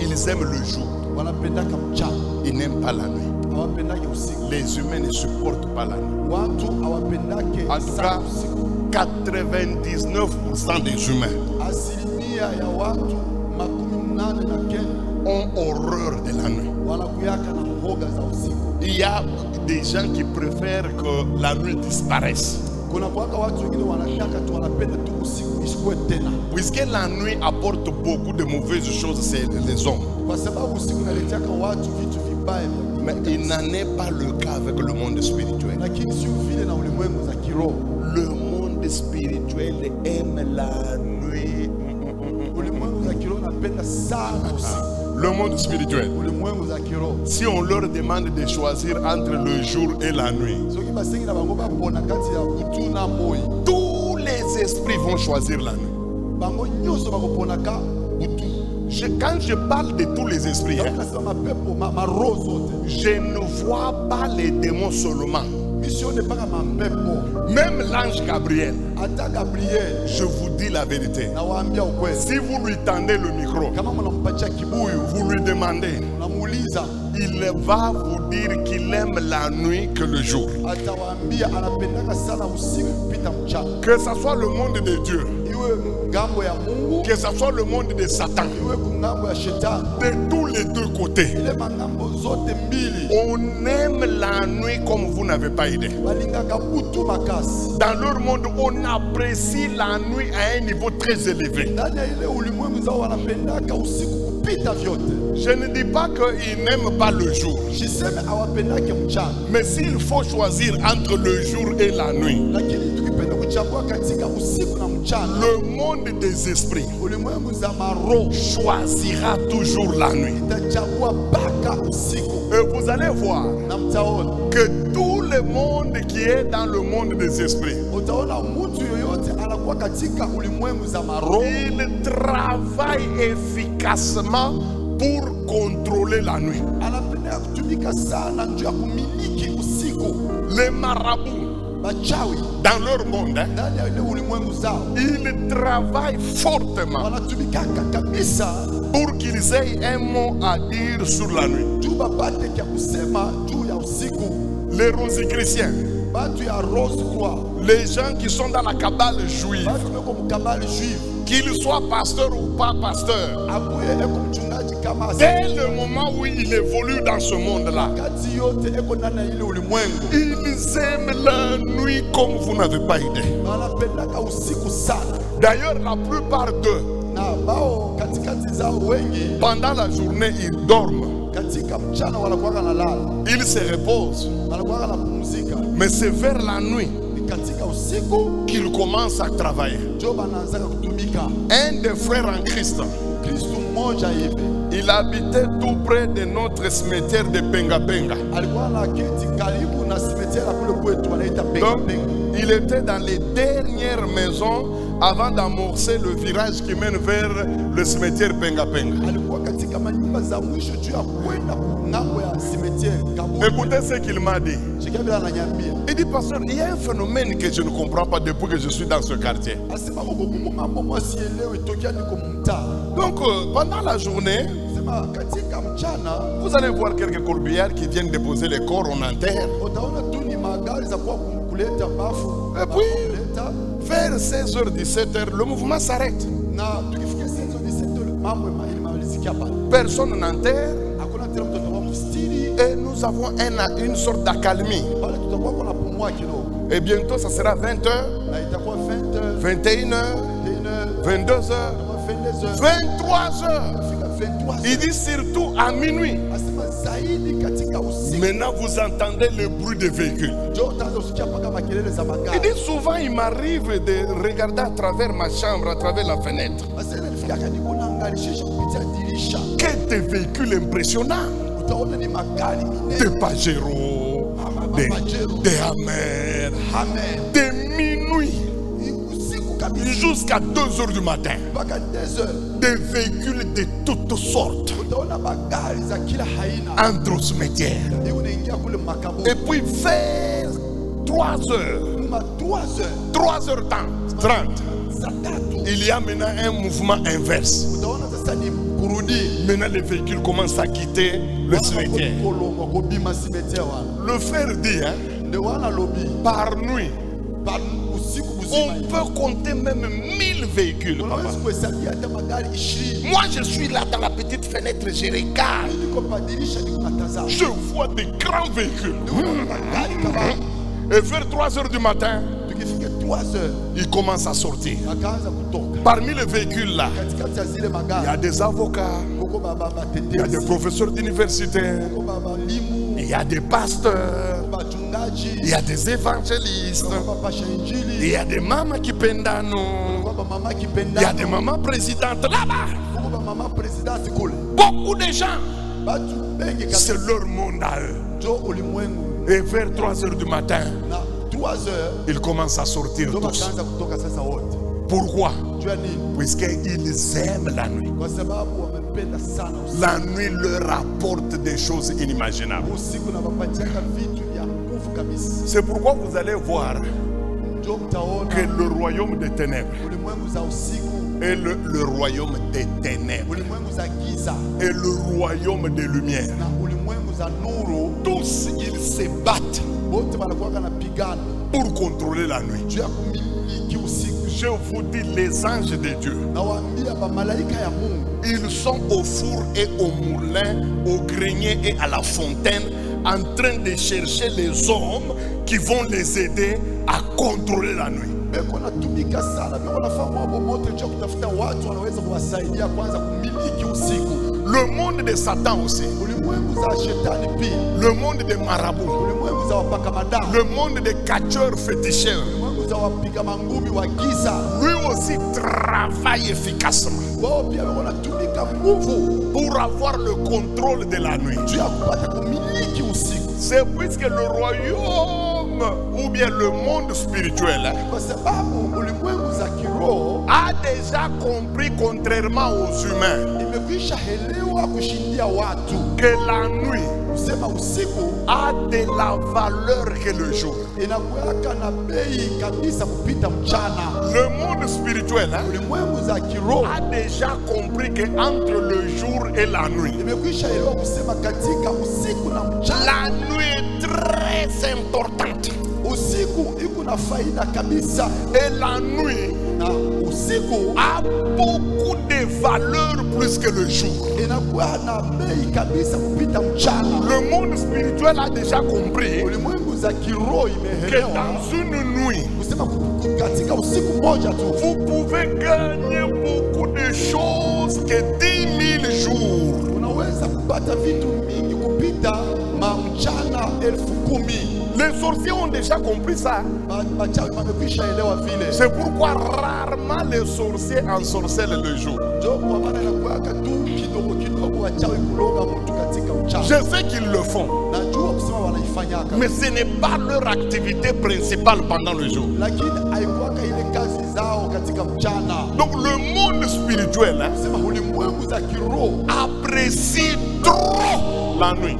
ils aiment le jour, wanapendaka mchana, ils n'aiment pas la nuit. hawapendake usiku. Les humains ne supportent pas la nuit. Watu hawapendake En tout sana cas, usiku. 99% des humains Asilimia ya watu 89 ont horreur de la nuit. wanakuyaka na mboga za usiku. Il y a des gens qui préfèrent que la nuit disparaisse. Kuna kwaka watu wengine wanataka tu, wanapenda tu usiku isikuwe tena, Puisque la nuit apporte beaucoup de mauvaises choses, c'est les hommes. kwa sababu usiku inaleteaka watu vitu vibaya vya Mais il n'en est pas le cas avec le monde spirituel. lakini sio vile na ulimwengu za kiroho. Le monde spirituel aime la nuit. Ulimwengu za kiroho napenda sana usiku. Le monde spirituel. Ulimwengu za kiroho Si on leur demande de choisir entre le jour et la nuit, soki basengi na bango bapona kati ya butu na moi, tous les esprits vont choisir la nuit. bango nyonso bakoponaka butu. Quand je parle de tous les esprits, Donc nasema mapepo maroho zote, je ne vois pas les démons seulement. mission ne mpaka mapepo. Même l'ange Gabriel, Ata Gabriel je vous dis la vérité. nawaambia ukweli, Si vous lui tendez le micro, kama mnampatia kibuyu vous lui demandez, namuuliza, il va vous dire qu'il aime la nuit que le jour. atawaambia anapendaka sana usiku kupita mchana. Que ce soit le monde de Dieu Iwe que ce soit le monde de Satan, de tous les deux côtés. On aime la nuit comme vous n'avez pas idée. Dans leur monde, on apprécie la nuit à un niveau très élevé. Je ne dis pas qu'ils n'aiment pas le jour. Mais s'il faut choisir entre le jour et la nuit, le monde des esprits choisira toujours la nuit. Et vous allez voir que tout le monde qui est dans le monde des esprits, il travaille efficacement pour contrôler la nuit. Les marabouts, dans leur monde, ils travaillent fortement pour qu'ils aient un mot à dire sur la nuit. Les rosicruciens, les gens qui sont dans la cabale juive, qu'ils soient pasteurs ou pas pasteurs, dès le moment où ils évoluent dans ce monde-là, ils aiment la nuit comme vous n'avez pas idée. D'ailleurs, la plupart d'eux, pendant la journée, ils dorment. Ils se reposent. Mais c'est vers la nuit qu'ils commencent à travailler. Un des frères en Christ, il habitait tout près de notre cimetière de Pengapenga. Donc, il était dans les dernières maisons avant d'amorcer le virage qui mène vers le cimetière Pengapenga. Écoutez ce qu'il m'a dit. Il dit, pasteur, il y a un phénomène que je ne comprends pas depuis que je suis dans ce quartier. Donc, pendant la journée, vous allez voir quelques corbillards qui viennent déposer les corps, on enterre. Et puis, vers 16h, 17h, le mouvement s'arrête. Personne n'enterre. Et nous avons une sorte d'accalmie. Et bientôt, ça sera 20h, 21h, 22h, 23h. Il dit surtout à minuit. Maintenant, vous entendez le bruit des véhicules. Il dit souvent, il m'arrive de regarder à travers ma chambre, à travers la fenêtre. Que des véhicules impressionnants. Des Pajero, des Hammer, des minuit jusqu'à 2h du matin. Des véhicules de toutes sortes entre au cimetière. Et puis vers 3h, 3h30, il y a maintenant un mouvement inverse. Maintenant les véhicules commencent à quitter le cimetière. Le frère dit, hein, par nuit, on peut compter même 1000 véhicules. Papa. Moi je suis là dans la petite fenêtre, je regarde. Je vois des grands véhicules. Et vers 3h du matin, ils commencent à sortir. Parmi les véhicules là, il y a des avocats, il y a des professeurs d'université, il y a des pasteurs, il y a des évangélistes, il y a des mamans qui pendano, il y a des mamans présidentes là-bas. Beaucoup de gens, c'est leur monde à eux. Et vers 3h du matin, ils commencent à sortir tous. Pourquoi? Puisqu'ils aiment la nuit. La nuit leur apporte des choses inimaginables. C'est pourquoi vous allez voir que le royaume des ténèbres et le royaume des ténèbres et le royaume des lumières, tous ils se battent pour contrôler la nuit. je vous dis, les anges de Dieu, ils sont au four et au moulin, au grenier et à la fontaine, en train de chercher les hommes qui vont les aider à contrôler la nuit. Le monde de Satan aussi, le monde des marabouts, le monde des catcheurs féticheurs, lui aussi travaille efficacement pour avoir le contrôle de la nuit. C'est puisque le royaume ou bien le monde spirituel a déjà compris, contrairement aux humains, que la nuit a de la valeur que le jour. Le monde spirituel a déjà compris que entre le jour et la nuit, la nuit est très importante. Et la nuit a beaucoup de valeur plus que le jour. Le monde spirituel a déjà compris que dans une nuit, vous pouvez gagner beaucoup de choses que 10 000 jours. Les sorciers ont déjà compris ça. C'est pourquoi rarement les sorciers ensorcellent le jour. Je sais qu'ils le font, mais ce n'est pas leur activité principale pendant le jour. Donc le monde spirituel apprécie trop la nuit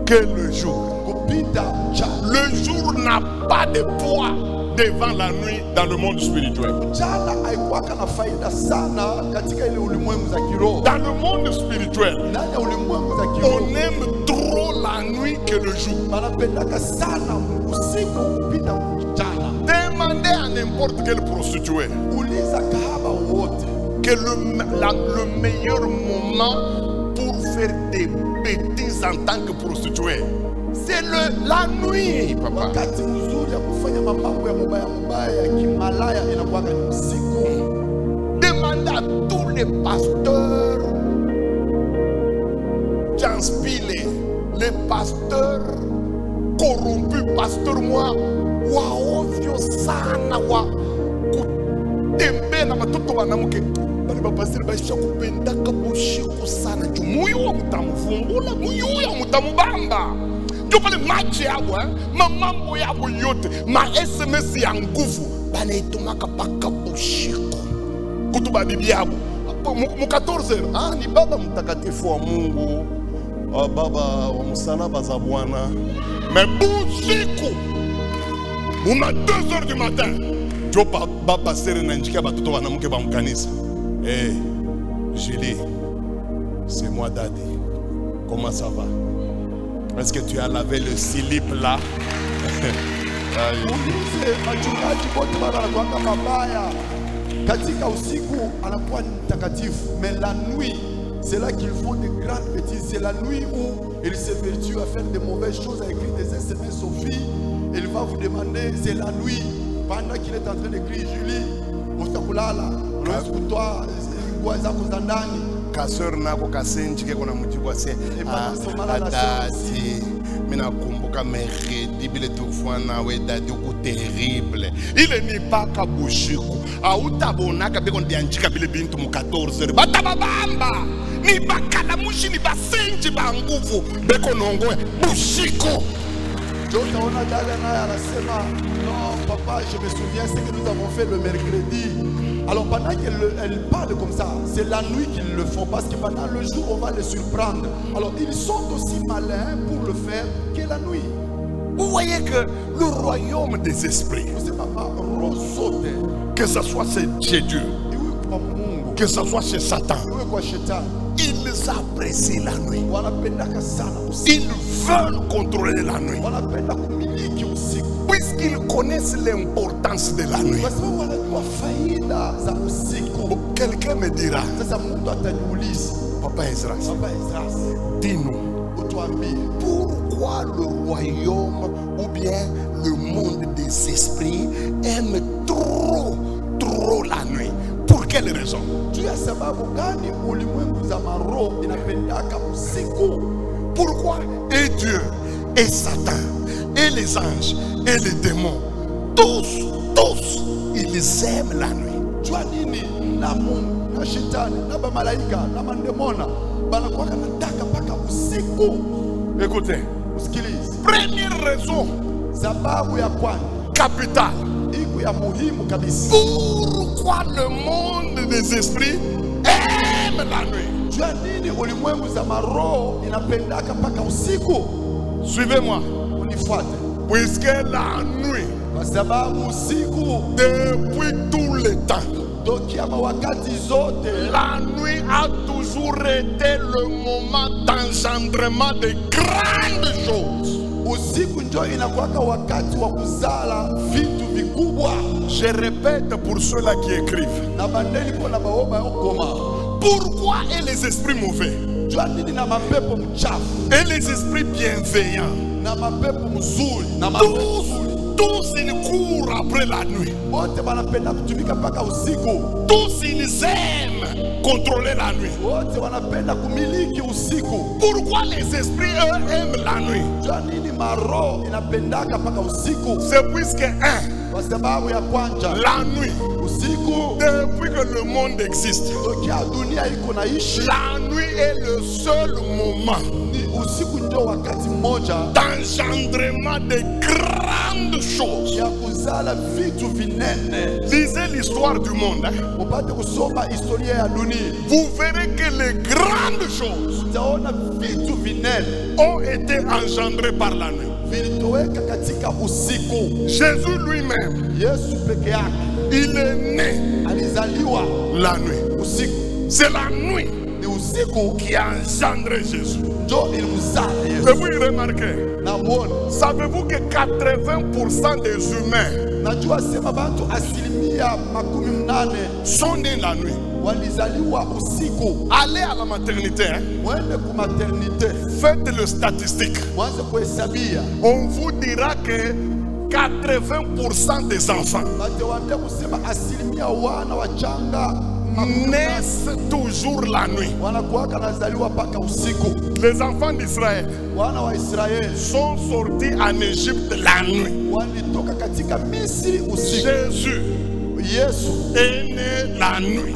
que le jour. Le jour n'a pas de poids devant la nuit dans le monde spirituel. Dans le monde spirituel, on aime trop la nuit que le jour. Demandez à n'importe quelle prostituée que le meilleur moment pour faire des bêtises en tant que prostituée, c'est la nuit, papa. Demandez à tous les pasteurs transpilés, les pasteurs corrompus, pasteur moi, waovyo sana wa kutembea watoto wanamuke. Pastor basha kupendaka bushiko sana juu muyu wa mutamuvumbula, muyu wa mutamubamba. Ndio pale machi yabo, mamambo yabo yote, ma SMS ya nguvu banaitumaka paka bushiko kutuba bibi yabo mu 14h. Ni baba mtakatifu wa Mungu, baba wa msalaba za Bwana. Mais bushiko uma 2h du matin ndio baba sere na njika batoto wanamuke ba mkanisa. Hey, Julie, c'est moi Daddy. Comment ça va? Est-ce que tu as lavé le slip là? Mais la nuit, c'est là qu'ils font des grandes bêtises. C'est la nuit où ils s'évertuent à faire de mauvaises choses, à écrire des SMS aux filles. Il va vous demander, c'est la nuit, pendant qu'il est en train d'écrire, Julie, toi, kaseur nako kasenjike kuna mjibwa se adati mina kumbuka meredi bile tufua nawe dadi uku terrible ile ni baka bushiko autabonaka beko ndianjika bile bintu mu 14h batababamba ni bakala mushi ni basenji ba nguvu beko nongoe bushiko. On a non papa, je me souviens ce que nous avons fait le mercredi. Alors pendant qu'elle parle comme ça, c'est la nuit qu'ils le font, parce que pendant le jour on va les surprendre. Alors ils sont aussi malins pour le faire que la nuit. Vous voyez que le royaume des esprits, que ce soit chez Dieu, que ce soit chez Satan, ils apprécient la nuit. Ils veulent contrôler la nuit. Puisqu'ils connaissent l'importance de la nuit. Quelqu'un me dira, Papa Esdras, dis-nous, pourquoi le royaume ou bien le monde des esprits aime trop la nuit? Pour quelle raison? Pourquoi? Et Dieu, et Satan, et les anges, et les démons, tous, ils aiment la nuit. Écoutez, première raison capitale. Pourquoi le monde des esprits aime la nuit? Suivez-moi. Puisque la nuit, depuis tout le temps, la nuit a toujours été le moment d'engendrement de grandes choses. Je répète pour ceux-là qui écrivent. Pourquoi est les esprits mauvais et les esprits bienveillants? Tous ils courent après la nuit. Tous ils aiment contrôler la nuit. Pourquoi les esprits eux aiment la nuit? C'est puisque la nuit, depuis que le monde existe, la nuit est le seul moment d'engendrement de grandes choses. Lisez l'histoire du monde. Vous verrez que les grandes choses ont été engendrées par la nuit. Jésus lui-même, il est né la nuit. C'est la nuit qui a engendré Jésus. Et vous remarquez, savez-vous que 80% des humains sont nés la nuit? Allez à la maternité, faites le statistique. On vous dira que 80% des enfants naissent toujours la nuit. Les enfants d'Israël sont sortis en Égypte la nuit. Jésus est né la nuit.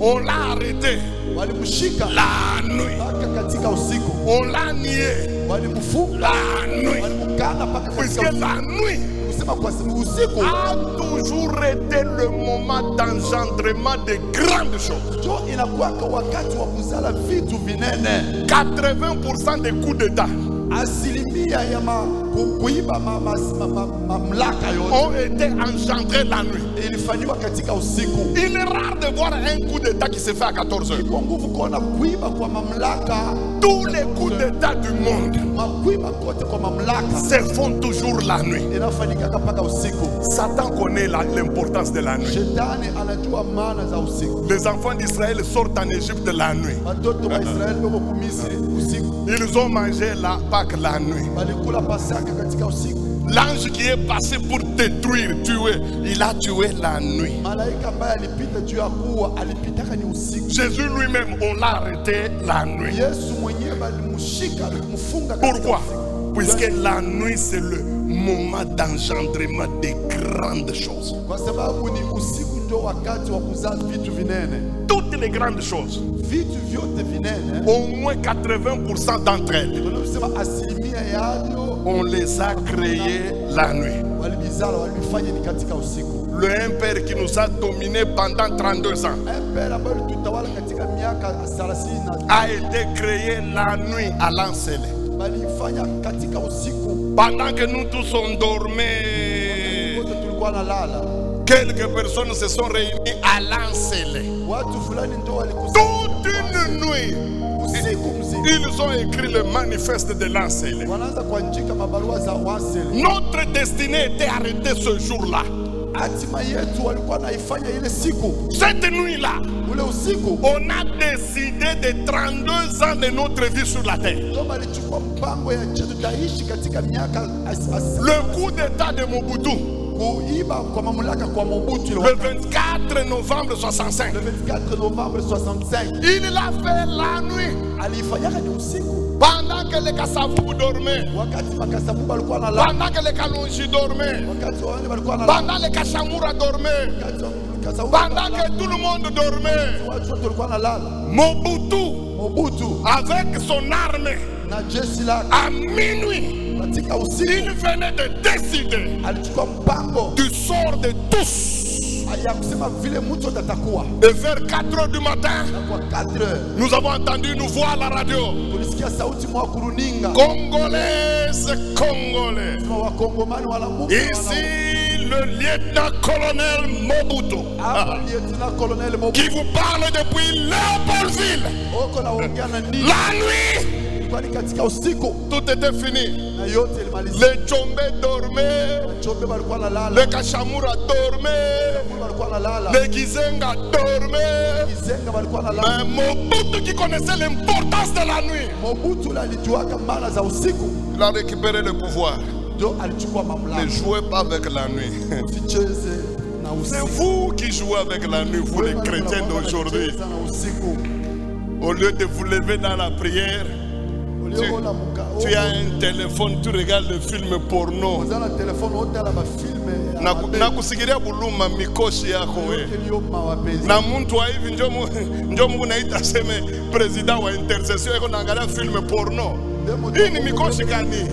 On l'a arrêté la nuit. On l'a nié la nuit. Puisque la nuit a toujours été le moment d'engendrement de grandes choses. 80% des coups d'État ont été engendrés la nuit. Il est rare de voir un coup d'État qui se fait à 14 heures. Tous les coups d'État du monde se font toujours la nuit. Satan connaît l'importance de la nuit. Les enfants d'Israël sortent en Égypte la nuit. Ils ont mangé la Pâque la nuit. L'ange qui est passé pour détruire, tuer, il a tué la nuit. Jésus lui-même, on l'a arrêté la nuit. Pourquoi? Puisque la nuit c'est le moment d'engendrement des grandes choses. Toutes les grandes choses, au moins 80% d'entre elles, on les a créées la nuit. Le un père qui nous a dominés pendant 32 ans a été créé la nuit à l'Ancelé. Pendant que nous tous on dormait, quelques personnes se sont réunies à l'Ancelé. Toute une nuit, Ils ont écrit le manifeste de l'Ancel. Notre destinée était arrêtée ce jour-là. Cette nuit-là, on a décidé de 32 ans de notre vie sur la terre. Le coup d'état de Mobutu, le 24 novembre 65. Il l'a fait la nuit. Pendant que les Kassavou dormaient, pendant que les Kalonji dormaient, pendant que les Kachamoura dormaient, pendant que tout le monde dormait, Mobutu, avec son armée, à minuit, il venait de décider du sort de tous. Et vers 4 h du matin, nous avons entendu une voix à la radio. Congolaises, Congolais. Ici, le lieutenant-colonel Mobutu, qui vous parle depuis Léopoldville. La nuit, tout était fini. Les Tchombe dormaient, les Kachamura dormaient, les Gizenga dormaient. Mais Mobutu, qui connaissait l'importance de la nuit, il a récupéré le pouvoir. Ne jouez pas avec la nuit. C'est vous qui jouez avec la nuit, vous les chrétiens d'aujourd'hui. Au lieu de vous lever dans la prière, tu as un téléphone, tu regardes le film porno. Nakusikiria buluma mikoshi yako we. Na muntu wa hivi njo mungu naita seme president wa intercession yako naangalia film porno. Hii ni mikoshi kani?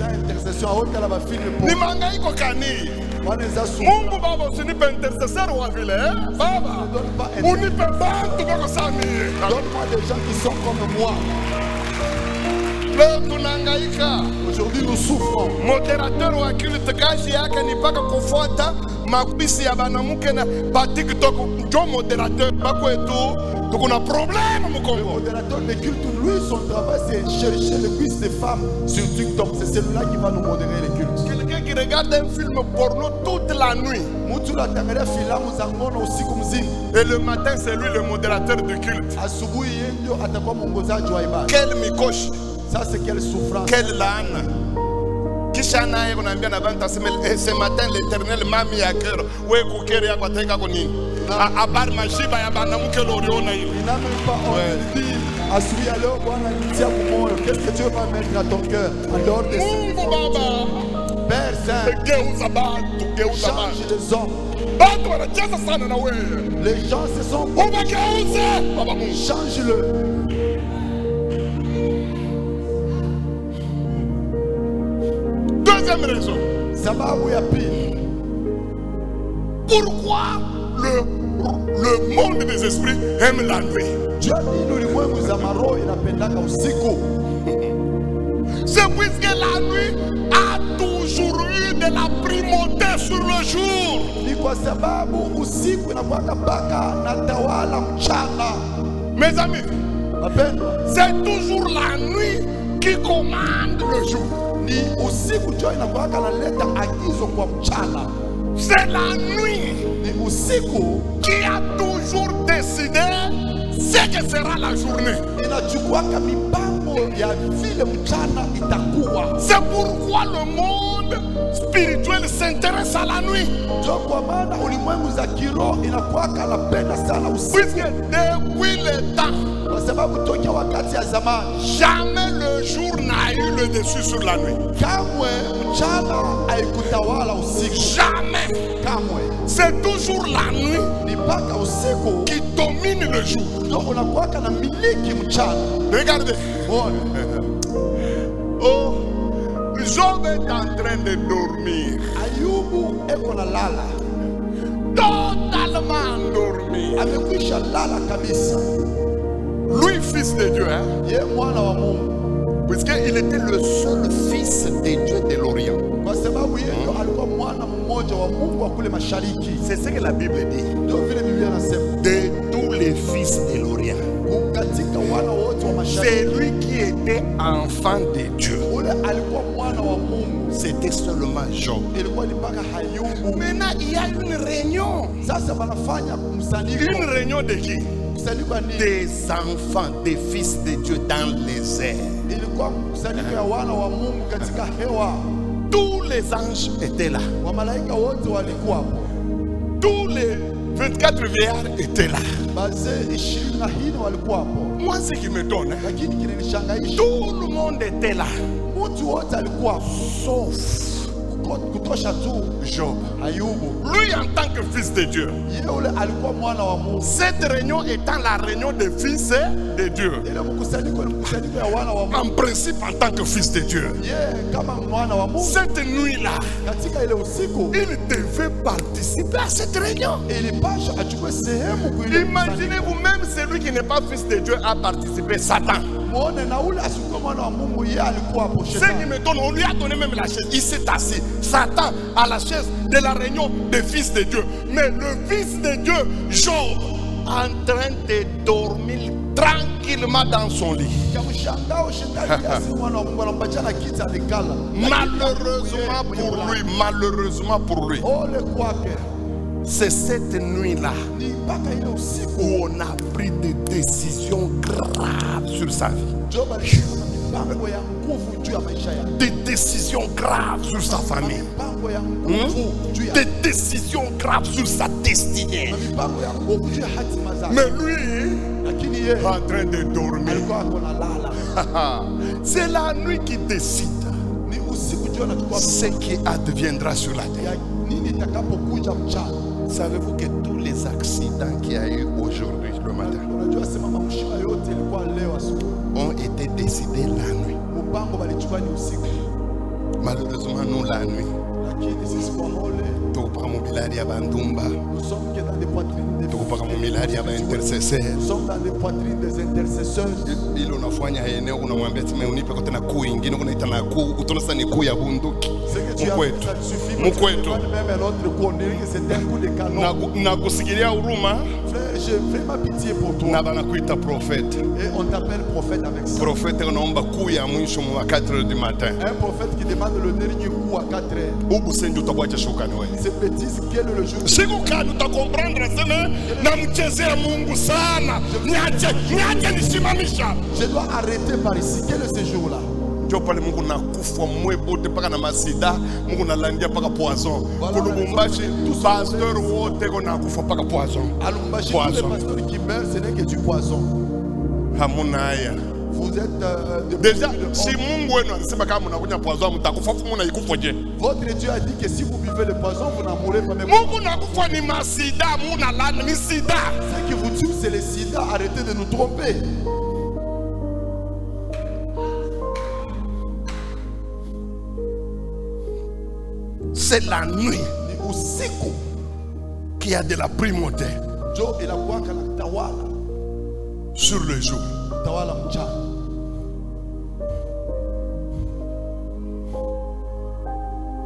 Ni mangaiko kani? Mungu Baba, usinipe intercesseur wa vile, eh? Baba, unipe bantu bako sami. Donne-moi des gens qui sont comme moi. Aujourd'hui nous souffrons. Modérateur wa culte kazi yake ni paka kufuata mapisi ya banamuke na ba TikTok. Ndio modérateur bakwetu tukuna problème mu Congo. Le modérateur de culte, lui, son travail c'est chercher les cuisses des femmes sur TikTok. C'est celui-là qui va nous modérer les cultes. Quelqu'un qui regarde un film porno toute la nuit. Et le matin c'est lui le modérateur du culte. Quel mikoshi. Ça c'est quelle souffrance. Quelle lane. Ce matin l'Éternel m'a mis à cœur. À part ma chiba ya banamuke l'oriona. Il n'a même pas envie de dire qu'est-ce que tu vas mettre à ton cœur en dehors de ce Père Saint, change les hommes. Les gens se sont change-le. Deuxième raison. Pourquoi le monde des esprits aime la nuit? C'est puisque la nuit a toujours eu de la primauté sur le jour. Mes amis, c'est toujours la nuit qui commande le jour. C'est la nuit qui a toujours décidé ce que sera la journée. C'est pourquoi le monde spirituel s'intéresse à la nuit. Puisque depuis le temps, jamais le jour n'a eu le dessus sur la nuit. Jamais. C'est toujours la nuit qui domine le jour. Regardez. Oh, Job est en train de dormir. Totalement endormi. Lui, fils de Dieu, hein? Puisqu'il était le seul fils de Dieu de l'Orient. C'est ce que la Bible dit. De tous les fils de l'Orient, C'est lui qui était enfant de Dieu. C'était seulement Job. Maintenant, il y a une réunion. Une réunion de qui? Des enfants, des fils de Dieu dans les airs. Tous les anges étaient là. Tous les 24 vieillards étaient là. Moi, ce qui me donne, tout le monde était là. Sauf Job. Lui en tant que fils de Dieu. Cette réunion étant la réunion des fils de Dieu. En principe en tant que fils de Dieu. Cette nuit-là, il devait participer à cette réunion. Imaginez-vous, même celui qui n'est pas fils de Dieu a participé, Satan. Ce qui me donne, on lui a donné même la chaise. Il s'est assis, Satan, à la chaise de la réunion des fils de Dieu. Mais le fils de Dieu, Job, en train de dormir tranquillement dans son lit. Malheureusement pour lui, c'est cette nuit-là où on a pris des décisions graves sur sa vie. Des décisions graves sur sa famille. Des décisions graves sur sa destinée. Mais lui, en train de dormir. C'est la nuit qui décide ce qui adviendra sur la terre. Savez-vous que tous les accidents qu'il y a eu aujourd'hui, le matin, ont été décidés la nuit. Malheureusement, nous, la nuit, nous sommes dans des poitrines des intercesseurs. Je fais ma pitié pour toi. Et on t'appelle prophète avec ça. Un prophète qui demande le dernier coup à 4 heures. Ces bêtises, quel est le jour? Je dois arrêter par ici. Quel est ce jour-là? Vous êtes déjà, si votre Dieu a dit que si vous buvez le poison, vous n'en mourrez pas même. Ce qui vous tue, c'est le sida. Arrêtez de nous tromper. C'est la nuit qui a de la primauté sur le jour.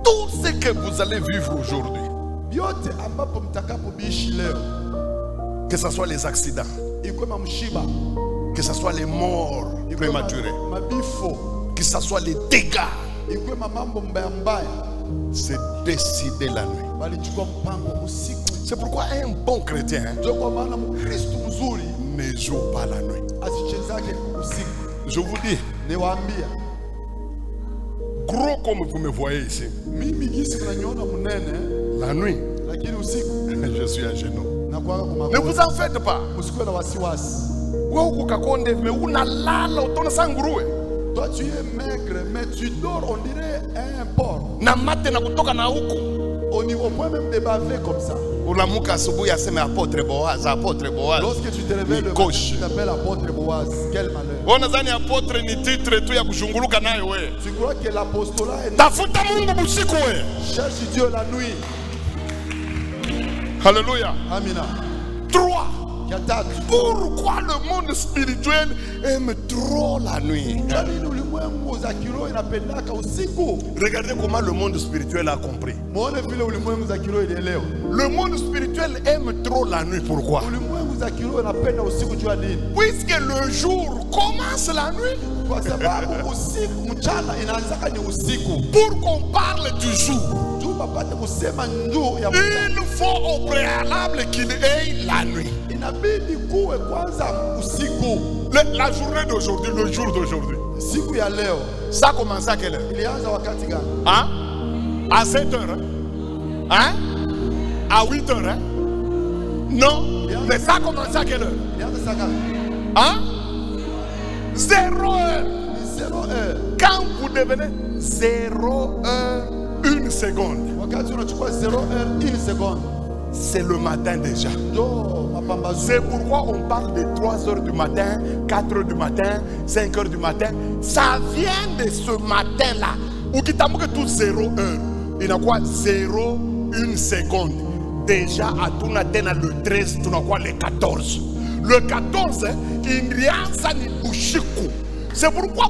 Tout ce que vous allez vivre aujourd'hui, que ce soit les accidents, que ce soit les morts prématurées, que ce soit les dégâts, c'est décidé la nuit. C'est pourquoi un bon chrétien ne joue pas la nuit. Je vous dis, gros comme vous me voyez ici, la nuit, je suis à genoux. Ne vous en faites pas. Toi tu es maigre, mais tu dors, on dirait un porc. Au point même de baver comme ça. Lorsque tu te réveilles le matin, tu t'appelles apôtre Boaz. Quel malheur. Tu crois que l'apostolat est... Cherche Dieu la nuit. Alléluia. Amina. 3. Pourquoi le monde spirituel aime trop la nuit? Regardez comment le monde spirituel a compris. Le monde spirituel aime trop la nuit. Pourquoi? Puisque le jour commence la nuit. Pour qu'on parle du jour, il faut au préalable qu'il ait la nuit. La journée d'aujourd'hui, le jour d'aujourd'hui, ça commence à quelle heure? Hein? À 7 heures? Hein? À 8 heures? Hein? Non, mais ça commence à quelle heure? Hein? 0 heure. Quand vous devenez 0 heure 1 seconde, c'est le matin déjà. C'est pourquoi on parle de 3 heures du matin, 4 heures du matin, 5 heures du matin. Ça vient de ce matin-là. Ou qui t'a que tout 0 heure. Il y a quoi? 0, 1 seconde. Déjà à tout le 13, tout le 14. Le 14, il y a ça ni bouchikou. C'est pourquoi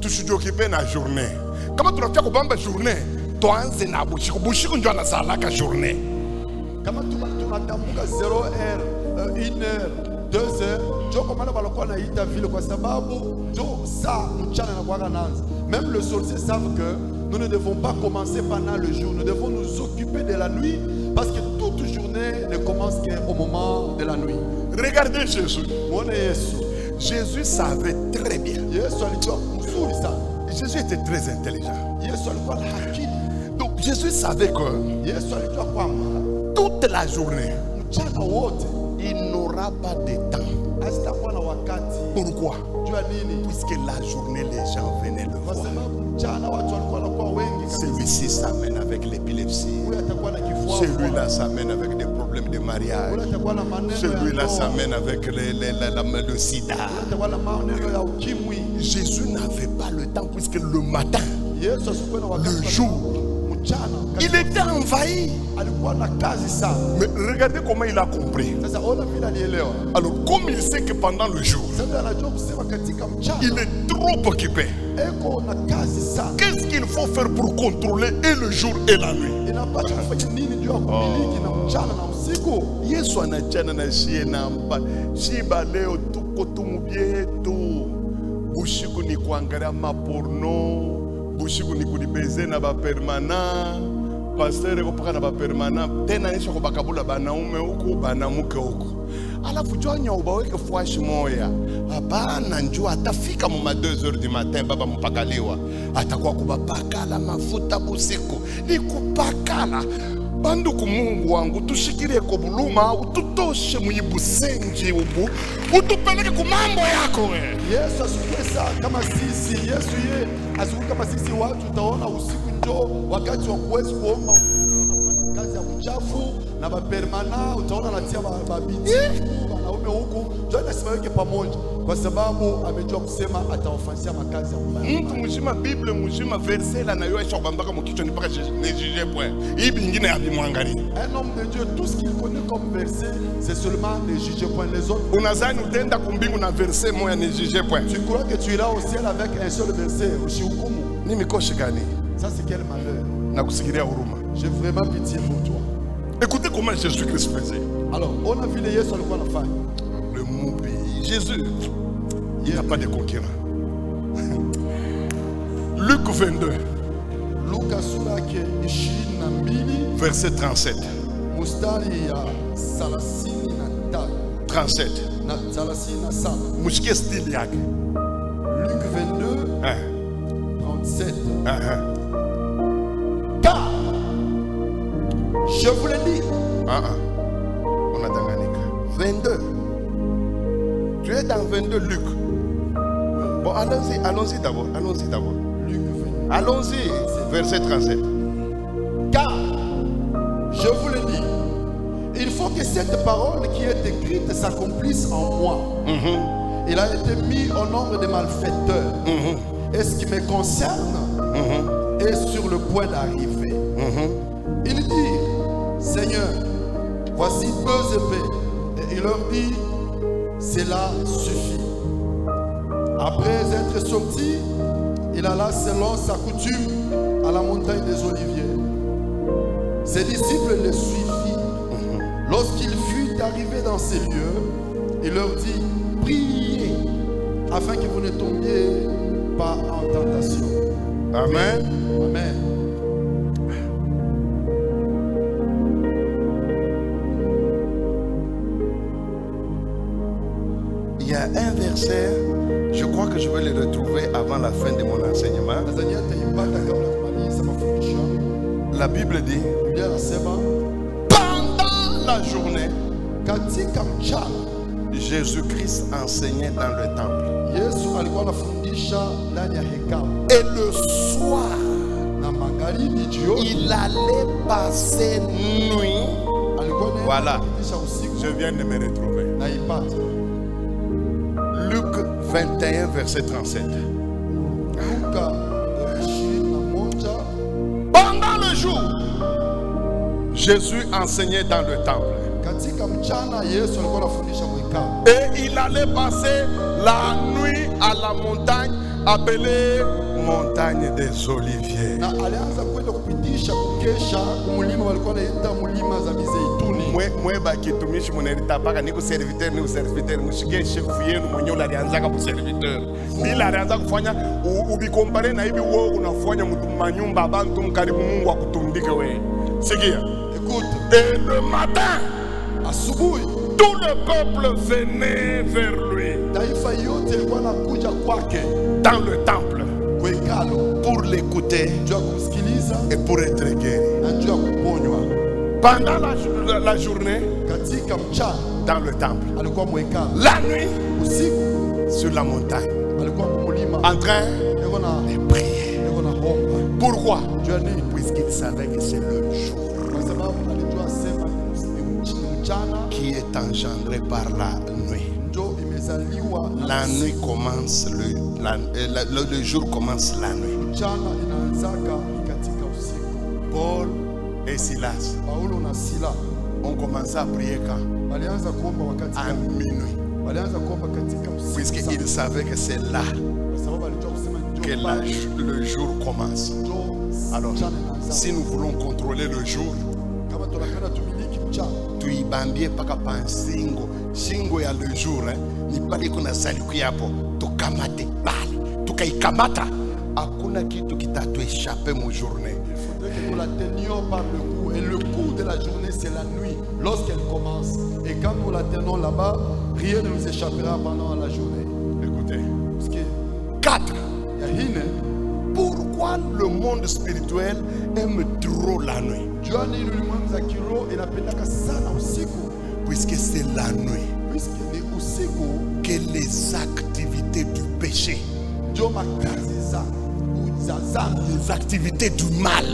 tu suis occupé dans la journée. Comment tu as fait la journée? Toi, c'est la bouchikou. Bouchikou, tu as la journée. Comment tu as 0 heure, 1 heure, 2 heures, tu as vu même les sorciers savent que nous ne devons pas commencer pendant le jour. Nous devons nous occuper de la nuit parce que toute journée ne commence qu'au moment de la nuit. Regardez Jésus. Jésus savait très bien. Jésus était très intelligent. Donc Jésus savait que toute la journée, il n'aura pas de temps. Pourquoi? Puisque la journée, les gens venaient le voir. Celui-ci s'amène avec l'épilepsie. Celui-là s'amène avec des problèmes de mariage. Celui-là s'amène avec le sida. Jésus n'avait pas le temps puisque le matin, le jour, il était envahi. Mais regardez comment il a compris. Alors, comme il sait que pendant le jour, il est trop occupé, qu'est-ce qu'il faut faire pour contrôler et le jour et la nuit? Yesu anachana na shie namba shiba leo tuko tumubietu bushiku ni kuangalia maporno, bushiku ni kulibeze na ba permanent. Pasteur kopaka na ba permanent tena nisha kubakabula banaume huku banamuke huku. Alafu jonya ubaweke fwashi moya. Hapana njoo atafika mu 2 heures du matin baba mpakaliwa. Atakuwa kubapakala mafuta busiku. Ni kupakala. Banduku Mungu wangu tushikilie kwa buluma ututoshe muibusenji ubu utupeleke ku mambo yako we. Yesu asikwesa kama sisi. Yesu ye asiku kama sisi watu utaona usiku njoo wakati wa kuweza kuomba kazi ya uchafu na bapermana utaona natia babiti wanaume huku njoo nasimaweke pamoja kwa sababu amejua kusema atawafansia makazi ya mbaya. Mtu mzima Biblia mzima verset la nayo aisha kubambaka mukichwa nipaka ne juger point. Hii bingine ya bimwangalia. Un homme de Dieu tout ce qu'il connaît comme verset c'est seulement ne juger point les autres. Unazani utenda kumbingu na verset moya ne juger point. Tu crois que tu iras au ciel avec un seul verset ushihukumu? Ni mikoshi gani? Ça c'est quel malheur. Na kusikilia huruma. J'ai vraiment pitié pour toi. Écoutez comment Jésus-Christ faisait. Alors, on a vu les Yesu alikuwa anafanya. Le moubi. Jésus, il n'a pas de concurrent. Luc 22. Luka sura yake 22 verset 37. Mustari ya 33. 37. Na 37. Mushike style yake. Luc 22 37. Car je vous le dis. On a Tanganika. 22. Tu es dans 22 Luc. Bon, allons-y d'abord. Luc 22. Allons-y, verset 37. Car, je vous le dis, il faut que cette parole qui est écrite s'accomplisse en moi. Il a été mis au nombre des malfaiteurs. Et ce qui me concerne est sur le point d'arriver. Il dit, Seigneur, voici 2 épées. Et il leur dit, cela suffit. Après être sorti, il alla selon sa coutume à la montagne des Oliviers. Ses disciples le suivirent. Lorsqu'il fut est arrivé dans ces lieux, il leur dit, priez afin que vous ne tombiez pas en tentation. Amen. Amen. Il y a un verset, je crois que je vais le retrouver avant la fin de mon enseignement. La Bible dit, pendant la journée, Jésus-Christ enseignait dans le temple. Et le soir, il allait passer nuit. Voilà, je viens de me retrouver. Luc 21, verset 37. Pendant le jour, Jésus enseignait dans le temple. Et il allait passer la nuit à la montagne appelée montagne des Oliviers. Moi bakitumishi munerita paka niko serviteur ni serviteur mushike chef yenu mwenye la alianza kwa serviteur bila alianza kufanya ubikompare na hivi wewe unafanya mtu manyumba abantu mkaribu Mungu akutundike wewe. Sikia, écoute, et le matin asubuhi tout le peuple venait vers lui dans le temple pour l'écouter et pour être guéri. Pendant la journée, dans le temple, la nuit, sur la montagne, en train de prier. Pourquoi? Puisqu'il savait que c'est le jour qui est engendré par la nuit. La nuit commence, le jour commence la nuit. Paul et Silas ont commencé à prier quand? À minuit. Puisqu'ils savaient que c'est là que le jour commence. Alors, si nous voulons contrôler le jour, tu y bambie paka pansingo singo ya le jour ni pale kuna saliku yapo tukamate pale tukaikamata hakuna kitu kitatuéchapper mon journée. Il faudrait que nous la tenions par le cou et le cou de la journée c'est la nuit lorsqu'elle commence et quand nous la tenons là-bas rien ne nous échappera pendant la journée. Écoutez, 4 pourquoi le monde spirituel aime trop la nuit? Puisque c'est la nuit que les activités du péché, les activités du mal,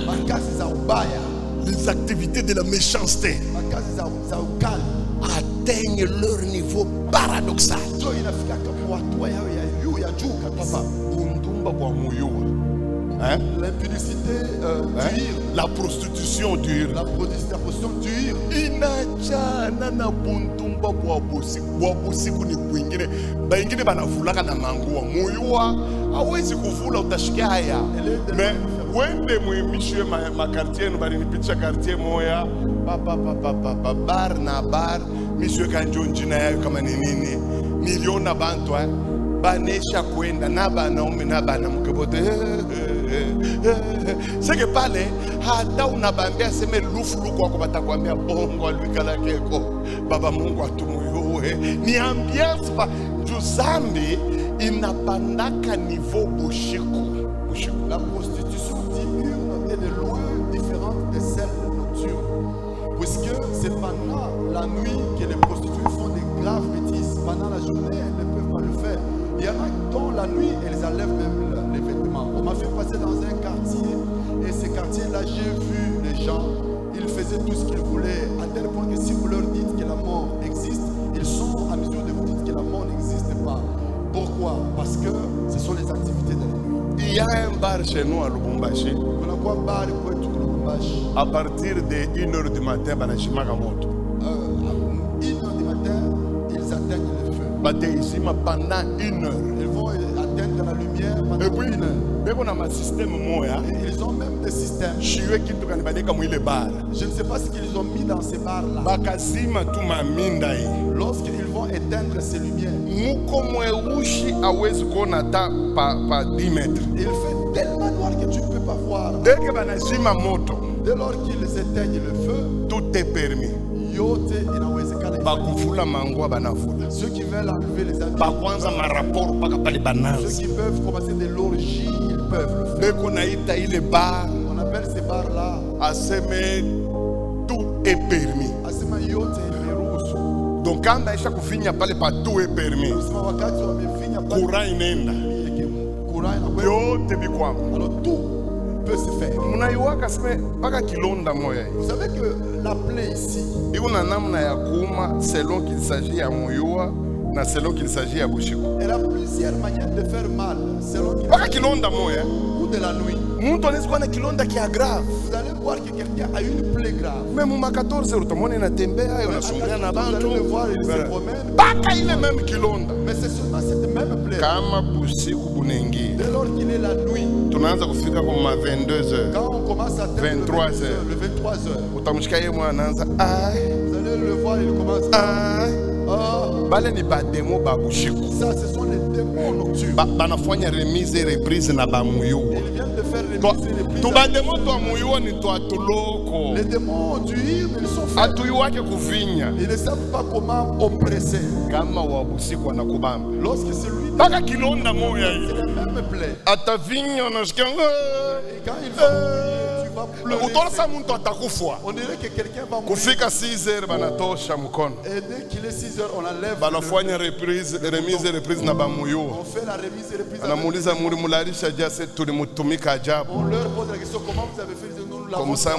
les activités de la méchanceté atteignent leur niveau paradoxal. L'impudicité dure. La prostitution dure. La prostitution dure. Inachana na buntumba kwa busiku ni kwingine. Baingine banavulaka na mangua. Muyua hawezi kuvula utashikia haya. Mais wende muimishwe makartier bali nipitisha quartier moya. Bar na bar. Mishwe kanjonji na yayo kama ni nini. Miliona bantu banesha kwenda na banaume na banamke bote. C'est que pale hata unabambia seme lufu kwa batakwambia bongo alwikala keko baba Mungu atumuyowe ni ambiance pa juzambi inapandaka niveau bushiku. La prostitution diurne est de loin différente de celle nocturne puisque c'est pendant la nuit que les prostituées font des graves bêtises. Pendant la journée elles ne peuvent pas le faire. Il y en a dont la nuit elles enlèvent même les vêtements. On m'a fait passer dans un quartier et ce quartier-là j'ai vu les gens, ils faisaient tout ce qu'ils voulaient à tel point que si vous leur dites que la mort existe, ils sont à mesure de vous dire que la mort n'existe pas. Pourquoi? Parce que ce sont les activités de la nuit. Il y a un bar chez nous à Lubumbashi. À partir de 1h du matin, à 1h du matin, ils atteignent le feu. Pendant 1 heure. Ils vont atteindre la lumière. Et puis, ils ont même des systèmes. Je ne sais pas ce qu'ils ont mis dans ces bars-là. Lorsqu'ils vont éteindre ces lumières, il fait tellement noir que tu ne peux pas voir. Dès lors qu'ils éteignent le feu, tout est permis. Ceux qui veulent enlever les habits, ceux qui peuvent commencer de l'orgie, ils peuvent le faire. On appelle ces bars-là. Tout est permis. Donc quand tout est permis, courant inenda. Alors tout peut se faire. Vous savez que la plaie ici, selon qu'il s'agit à Moyoa, selon qu'il s'agit à Bushiko. Elle a plusieurs manières de faire mal, selon qu'il s'agit ou de la nuit. Vous allez voir que quelqu'un a une plaie grave. Même à 14 heures, vous allez le voir, il se promène. Mais c'est seulement cette même plaie. Dès lors qu'il est la nuit, quand on commence à atteindre le 23 heures, vous allez le voir, il commence à... Ça, ce sont les démons nocturnes. Ils viennent de faire remise et reprise. Les démons du hymne, ils sont faits. Ils ne savent pas comment oppresser. Lorsque celui c'est la même plaie. Et quand il va mourir, tu vas pleurer. On dirait que quelqu'un va mourir. Et dès qu'il est 6 heures, on enlève. On fait la remise et reprise. On leur pose la question, comment vous avez fait? Nous l'avons fait.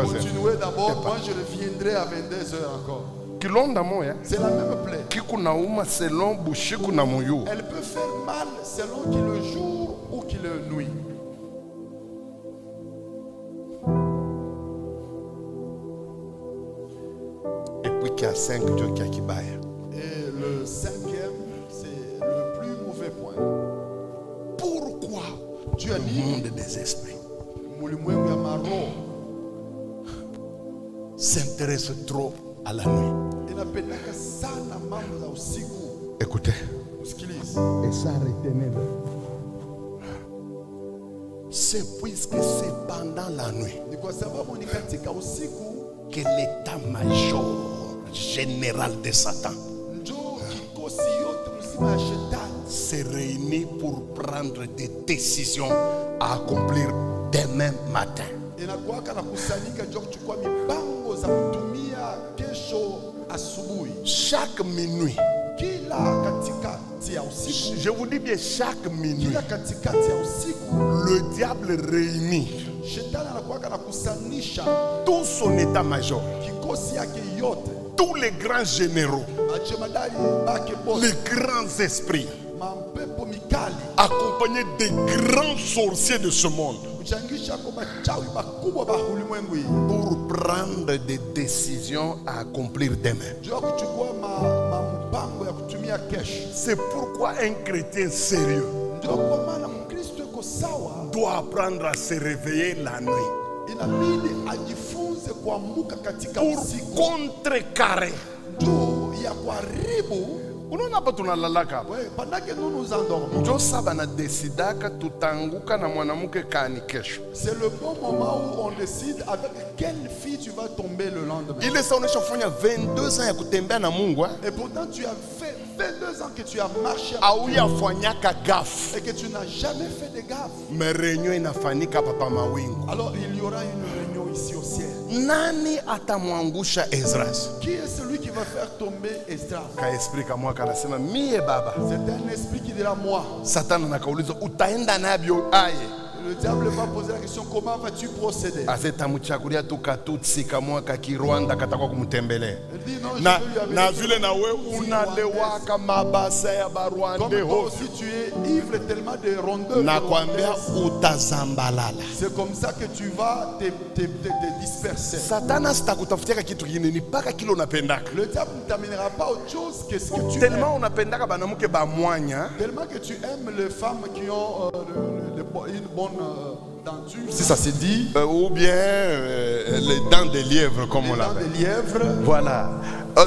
Continuez d'abord, moi je reviendrai à 22 heures encore. C'est la même plaie. Elle peut faire mal selon qu'il le jour ou qu'il le nuit. Et puis qu'il y a 5 jours qui a qui baille. Et le 5e, c'est le plus mauvais point. Pourquoi Dieu a le dit monde des esprits s'intéresse trop à la nuit? Écoutez. Et ça retenez. C'est puisque c'est pendant la nuit que l'état-major général de Satan se réunit pour prendre des décisions à accomplir demain matin. Chaque minuit, je vous dis bien chaque minuit, le diable réunit tout son état-major, tous les grands généraux, les grands esprits, accompagnés des grands sorciers de ce monde, pour prendre des décisions à accomplir demain. C'est pourquoi un chrétien sérieux doit apprendre à se réveiller la nuit pour contrecarrer. Unaona hapa tunalalaka pendant que nous nous endormons. Ndio saba na decidaka tutanguka na mwanamke kani kesho. C'est le bon moment où on décide avec quelle fille tu vas tomber le lendemain. Ile saa unaisha kufanya 22 ans ya kutembea na Mungu. Et pourtant tu as fait 22 ans que tu as marché au yafanyaka gaffe et que tu n'as jamais fait de gaffe. Mais réunion inafanyika papa mawingu. Alors il y aura une réunion ici au ciel. Nani atamwangusha Esdras? Qui est celui qui va faire tomber Esdras? Ka esprit kama kanasema mie baba. C'est un esprit qui dira moi. Satan anakauliza utaenda nabyo aye. Le Le diable va poser la question, comment vas-tu procéder? Asetamuchakulia tukatutsi kamwa kakirwanda katakwa kumtembelea. Il dit non, je Na veux lui amener na vile na we unalewaka mabasa ya barwande comme toi ho. aussi tu es ivre tellement de rondeurs. Na kwambia utazambalala. C'est comme ça que tu vas te disperser. Satana sitakutafutia kitu kingine ni paka kile unapendaka. Le diable ne t'amènera pas autre chose que ce que tu Tellement aimes. unapendaka banamuke ba mwanya. Tellement que tu aimes les femmes qui ont une bonne denture, si ça se dit. Ou bien les dents de lièvre comme on Les dents l'appelle. de lièvre. Voilà.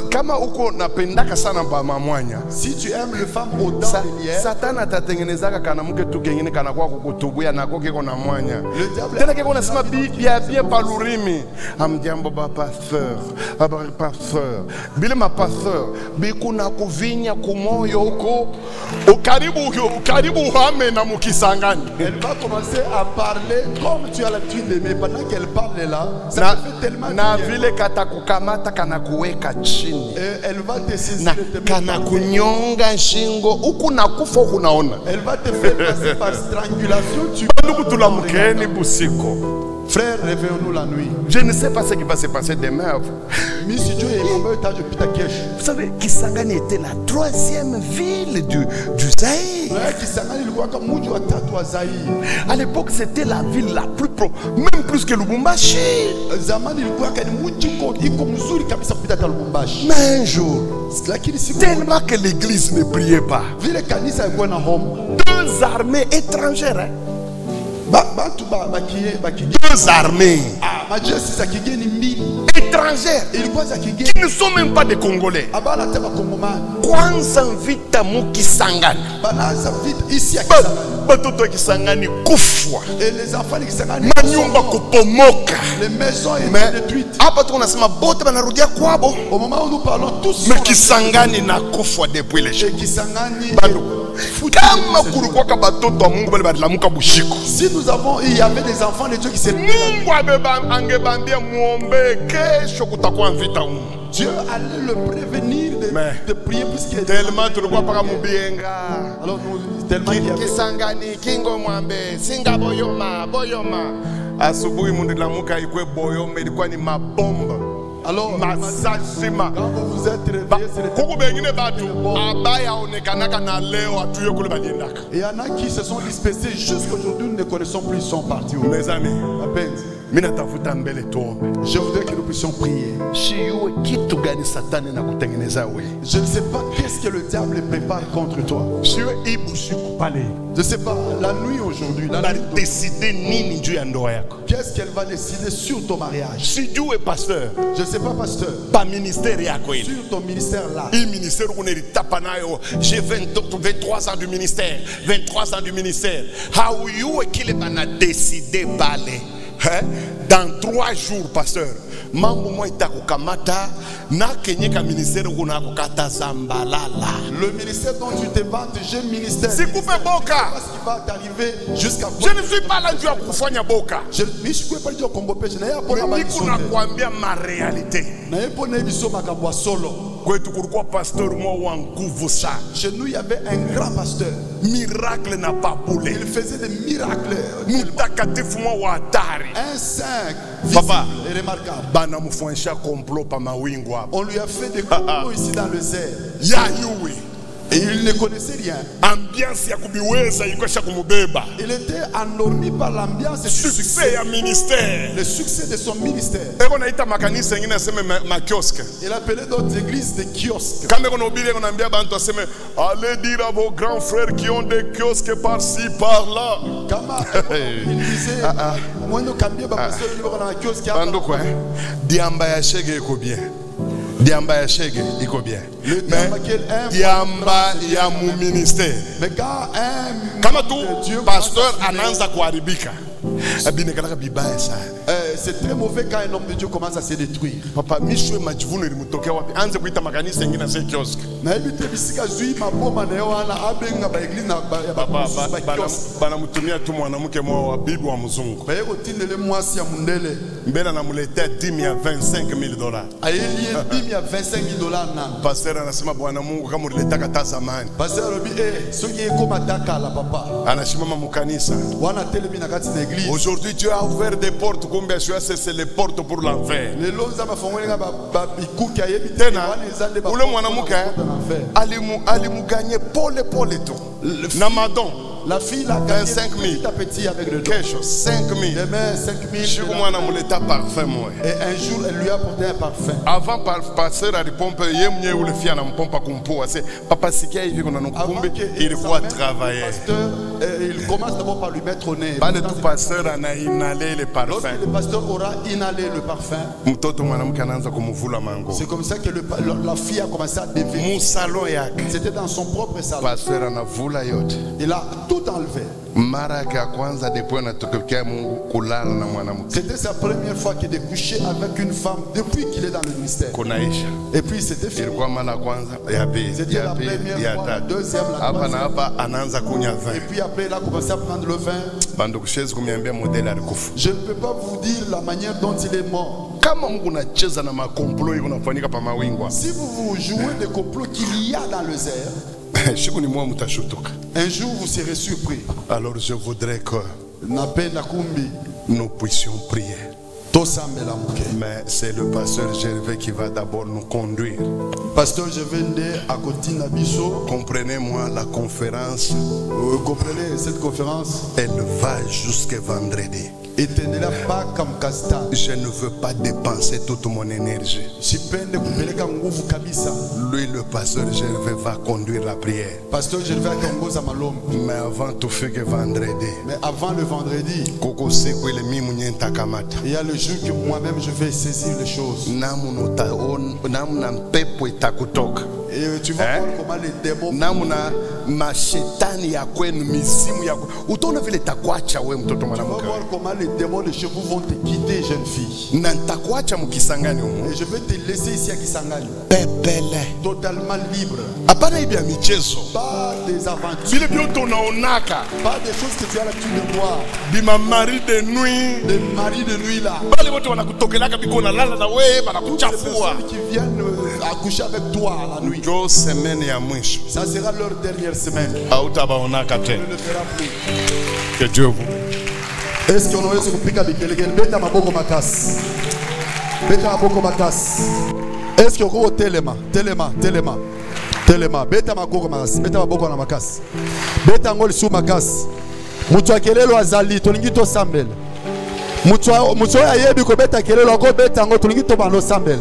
Kama uko napendaka sana ba mamwanya. Si tu aimes les femmes aux dents de lièvre, Satana atatengenezaka kanamuke tu kengine kanakuwa kukutubuya nako kiko na mwanya. le diable Tena kiko nasema bien palurimi. Amjambo ba pasteur. Habari pasteur. Bile ma pasteur. Bikuna kuvinya kumoyo huko. Ukaribu uhame na mukisangani. elle va commencer à parler comme tu as l'habitude d'aimer. Pendant qu'elle parle là, ça te fait tellement Na bien. vile katakukamata kanakuweka chini. Et elle va te saisir Na et te mettre kana en paix. kunyonga shingo huku na kufa kunaona. Elle va te faire passer par strangulation. Tu Ndugu tulamkeni busiko. frère, réveillons-nous la nuit. Je ne sais pas ce qui va se passer demain. Misi Dieu et mon père, je pita cash. Vous savez, Kisangani était la troisième ville du Zaïre. À l'époque, c'était la ville la plus pro, même plus que Lubumbashi. Mais un jour, tellement que l'église ne priait pas, deux armées étrangères, hein, deux armées étrangères qui ne sont même pas des Congolais. Kwanza vita mukisangani. Batoto kisangani kufwa. Et les enfants qui sont Manyumba kupomoka. les maisons Mais étaient détruites. hapa tunasema bote banarudia kwabo. Au moment où nous parlons, tous Mais Kisangani na kufwa depuis les jours. et Kisangani. Bado. Kama kulikuwa batoto wa Mungu bali badilamuka bushiko. Si il y avait des enfants de Dieu qui s'étaient. Mungu angebambia muombe kesho kutakuwa vita huko. Dieu allait le prévenir de prier puisqu'il était. Tellement tulikuwa paka mubienga. Alors nous tellement qu'il y avait. Kisangani kingo mwambe singa boyoma. Asubuhi mundilamuka ikwe boyoma ilikuwa ni mabomba. Alors Masashima. quand vous vous êtes réveillés, c'est Kuku bengine batu abaya onekanaka na leo atuye kule baliendaka. il y en a qui se sont dispersés jusqu'aujourd'hui, nous ne connaissons plus, ils sont partis. Mes amis, À peine. mina tafuta mbele tuombe. Je voudrais que nous puissions prier. Shiwe kitu gani satani na kutengeneza we? Je ne sais pas qu'est-ce que le diable prépare contre toi. Shiwe ibusiku pale. Je ne sais pas, la nuit aujourd'hui, la nuit d'aujourd'hui, Décider nini juu ya ndoa yako. qu'est-ce qu'elle va décider sur ton mariage. Sijue pasteur, Je ne sais pas, pasteur, pa ministère yako ile. sur ton ministère là. Hii ministère unelitapa nayo. J'ai 23 ans du ministère, 23 ans du ministère. Hauyue kile bana décider pale. Hein? Dans 3 jours, pasteur, mambo mwa itakukamata na kenyeka ministère unako katazambalala. Le ministère dont tu te vantes, j'ai ministère. Sikupe boka. Ce qui va t'arriver jusqu'à Je ne suis pas là juu ya kufanya boka. Je ne suis pas dit au Combo Pêche. Je n'ai pas Mais dit niko nakwambia ma réalité. solo. Kwetu kulikuwa pasteur mwa wa nguvu sana. Chez nous, il y avait un grand pasteur. Miracle na pas boule. Il faisait des miracles. Mutakatifu mwa wa hatari. Un saint Papa. visible et remarquable. Bana mufanyisha complot pa mawingu hapo. On lui a fait des complots ici dans le Zère. Ya yuwi. Et il ne connaissait rien. Ambiance ya kubiweza ilikuwa kumubeba. Il était endormi par l'ambiance et le Succès succès. ya ministère. Le succès de son ministère. Eko naita makanisa ingine aseme ma kioske. Il appelait d'autres églises des kiosques. Kama eko nobile eko naambia bantu aseme allez dire à vos grands frères qui ont des kiosques par-ci par-là. Comment il disait, moi nous cambions parce que nous avons un kiosque. Bandu kwa diamba ya shege iko bien. Diamba ya shege iko bien. Mais diamba ya mu ministère. Mais quand un Kama tu pasteur anaanza kuharibika. Abine kalaka bibaya sana. c'est très mauvais quand un homme de Dieu commence à se détruire. Papa, Michou majivuno ilimutokea wapi? Anze kuita makanisa ingine na kiosk. Na ebite bisika zui maboma na yohana abenga ba église na Papa, bana mutumia tu mwanamke mwa wa bibi wa mzungu. Ba yeko tindele mwasi ya mundele. Mbele na muletea 10 ya $25,000. Ayelie 10 ya $25,000 na. Pasteur anasema Bwana Mungu kama uliletaka ta zamani. Pasteur robi soki ekoma takala papa. Anashimama mukanisa. Wana telemi na kati na église. Aujourd'hui Dieu a ouvert des portes combien c'est les portes pour l'enfer. Le lonza mafongoleka ba bikuki ayebi tena ule mwanamke alimuganye pole pole tu na madon. La fille a gagné 5,000 petit à petit avec le don. Quelque chose, 5,000. Demain, 5,000. Et un jour, elle lui a apporté un parfum. Avant, pasteur a pompe, il faut travailler. Il commence d'abord par lui mettre au nez. Le pasteur a inhalé le parfum. Lorsque le pasteur aura inhalé le parfum, c'est comme ça que la fille a commencé à développer. C'était dans son propre salon. Il a tout enlevé. C'était sa première fois qu'il est couché avec une femme depuis qu'il est dans le ministère. Et puis c'était fini. C'était la première fois, la deuxième, la troisième. Et puis après il a commencé à prendre le vin. Je ne peux pas vous dire la manière dont il est mort. Si vous jouez des complots qu'il y a dans le air, un jour vous serez surpris. Alors je voudrais que nous puissions prier. Mais c'est le pasteur Gervais qui va d'abord nous conduire. Pasteur Gervais à côté Nabiso. Comprenez-moi la conférence. Comprenez cette conférence. Elle va jusqu'à vendredi. Je ne veux pas dépenser toute mon énergie. Lui, le pasteur Gervais, va conduire la prière. Mais avant tout fait que vendredi. Mais avant le vendredi, il y a le jour que moi-même je vais saisir les choses. Et tu vas voir comment les démons. Tu vas voir comment les démons de chez vous vont te quitter, jeune fille. Et je vais te laisser ici à Kisangani. Totalement libre. Pas des aventures. Pas des choses que tu as l'habitude de voir. Des maris de nuit là. Qui viennent accoucher avec toi la nuit. Ça sera leur dernière semaine. On ne le verra plus. Que Dieu vous. Est-ce qu'on aurait ce que beta maboko makas. Beta maboko makas. Est-ce que on telema beta maboko makas. Beta maboko na makas. Beta ngoli su makas. Mutu akelelo azali tolingi to sambel. Mutu ayebi ko beta kelelo ko beta ngo tolingi to balo sambel.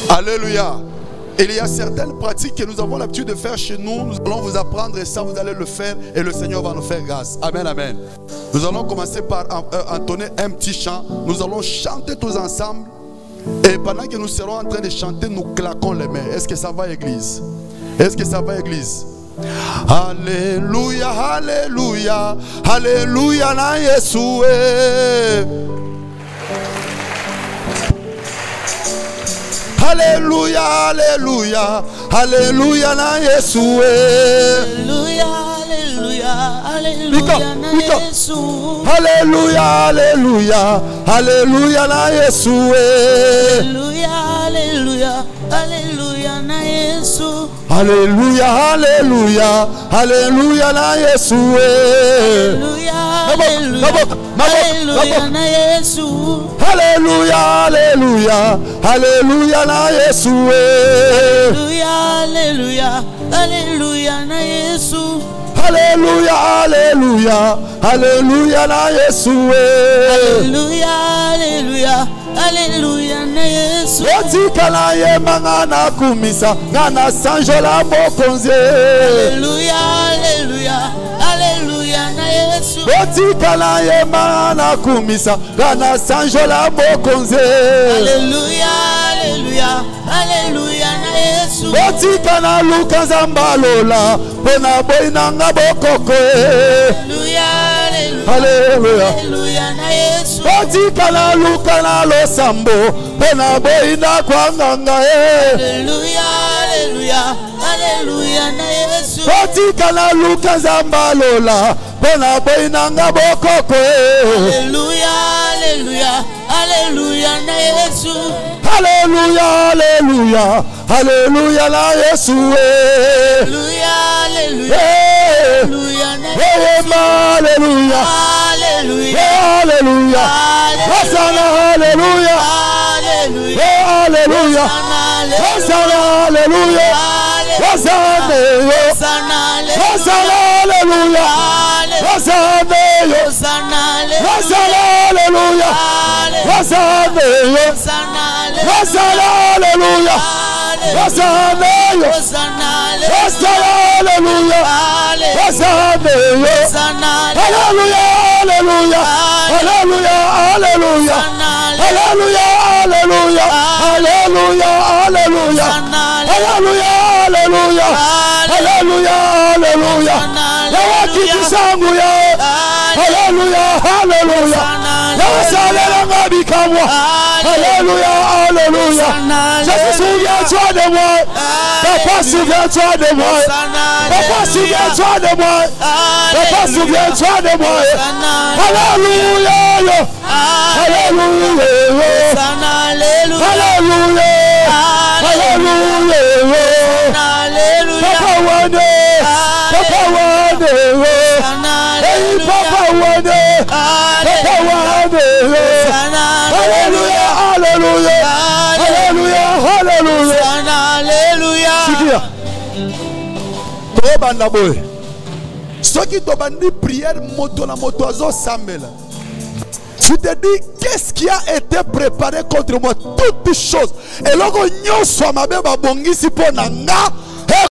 Alléluia. Il y a certaines pratiques que nous avons l'habitude de faire chez nous. Nous allons vous apprendre et ça vous allez le faire et le Seigneur va nous faire grâce. Amen, amen. Nous allons commencer par entonner un petit chant. Nous allons chanter tous ensemble. Et pendant que nous serons en train de chanter, nous claquons les mains. Est-ce que ça va, Église? Est-ce que ça va, Église? Alléluia, Alléluia, Alléluia, na Yeshua. Alléluia, Alléluia, Alléluia, na Yeshua. Alléluia, Alléluia, Alléluia, na Yeshua. Alléluia, Alléluia, Alléluia, na Yeshua. Alléluia, Alléluia, Alléluia, na Yeshua. Alléluia, Alléluia, Alléluia, na Yeshua. Alléluia, Alléluia, na Yeshua. Alléluia, Alléluia, Alléluia, na Yeshua. Alléluia, Alléluia, Alléluia, na Yeshua. Alléluia, Alléluia, Alléluia, na Yeshua. Alléluia, Alléluia, Alléluia, na Yeshua. Otikala ye mangana kumisa ngana sanjola mokonze. Alléluia, Alléluia, Alléluia, na Yeshua. Otikala ye mangana kumisa ngana sanjola mokonze. Alléluia, Alléluia, Alléluia, na Yeshua. Yesu. Otika na luka zambalola pona boina nga bokoko. Hallelujah, hallelujah, hallelujah na Yesu. Otika na luka na losambo pona boina kwa nganga. Hallelujah, hallelujah, hallelujah na Yesu. Otika na luka zambalola pona boina nga bokoko. Hallelujah, hallelujah, hallelujah na Yesu. Hallelujah, hallelujah, hallelujah na Yesu. Hallelujah, hallelujah, hallelujah na Yesu. Hallelujah, hallelujah, hallelujah, Hosanna, hallelujah, hallelujah, hallelujah, Hosanna, hallelujah, Hosanna, Hosanna, hallelujah, Hosanna, Hosanna, hallelujah, Hosanna, Hosanna, hallelujah, Hosanna, hallelujah, Hosanna, hallelujah, hallelujah, hallelujah, hallelujah, hallelujah, hallelujah, hallelujah, hallelujah, hallelujah, hallelujah, hallelujah, hallelujah, yawakikisangu ya hallelujah, hallelujah, yawasalela ngabikamwa hallelujah, hallelujah. Jésus, souviens-toi de moi. Papa, souviens-toi de moi. Papa, souviens-toi de moi. Papa, souviens-toi de moi. Alléluia. Alléluia. Alléluia. Alléluia. Papa Wande. Papa Wande. Hey, Papa Wande. Papa Wande. Alléluia. Alléluia. Alléluia. Alléluia. Alléluia. Sikia. Tobanda boy. Ceux qui tobandi prière moto na moto azo sambela. Tu te dis, qu'est-ce qui a été préparé contre moi? Toutes choses. Et lorsque nous sommes à Bongisi pour Nanga,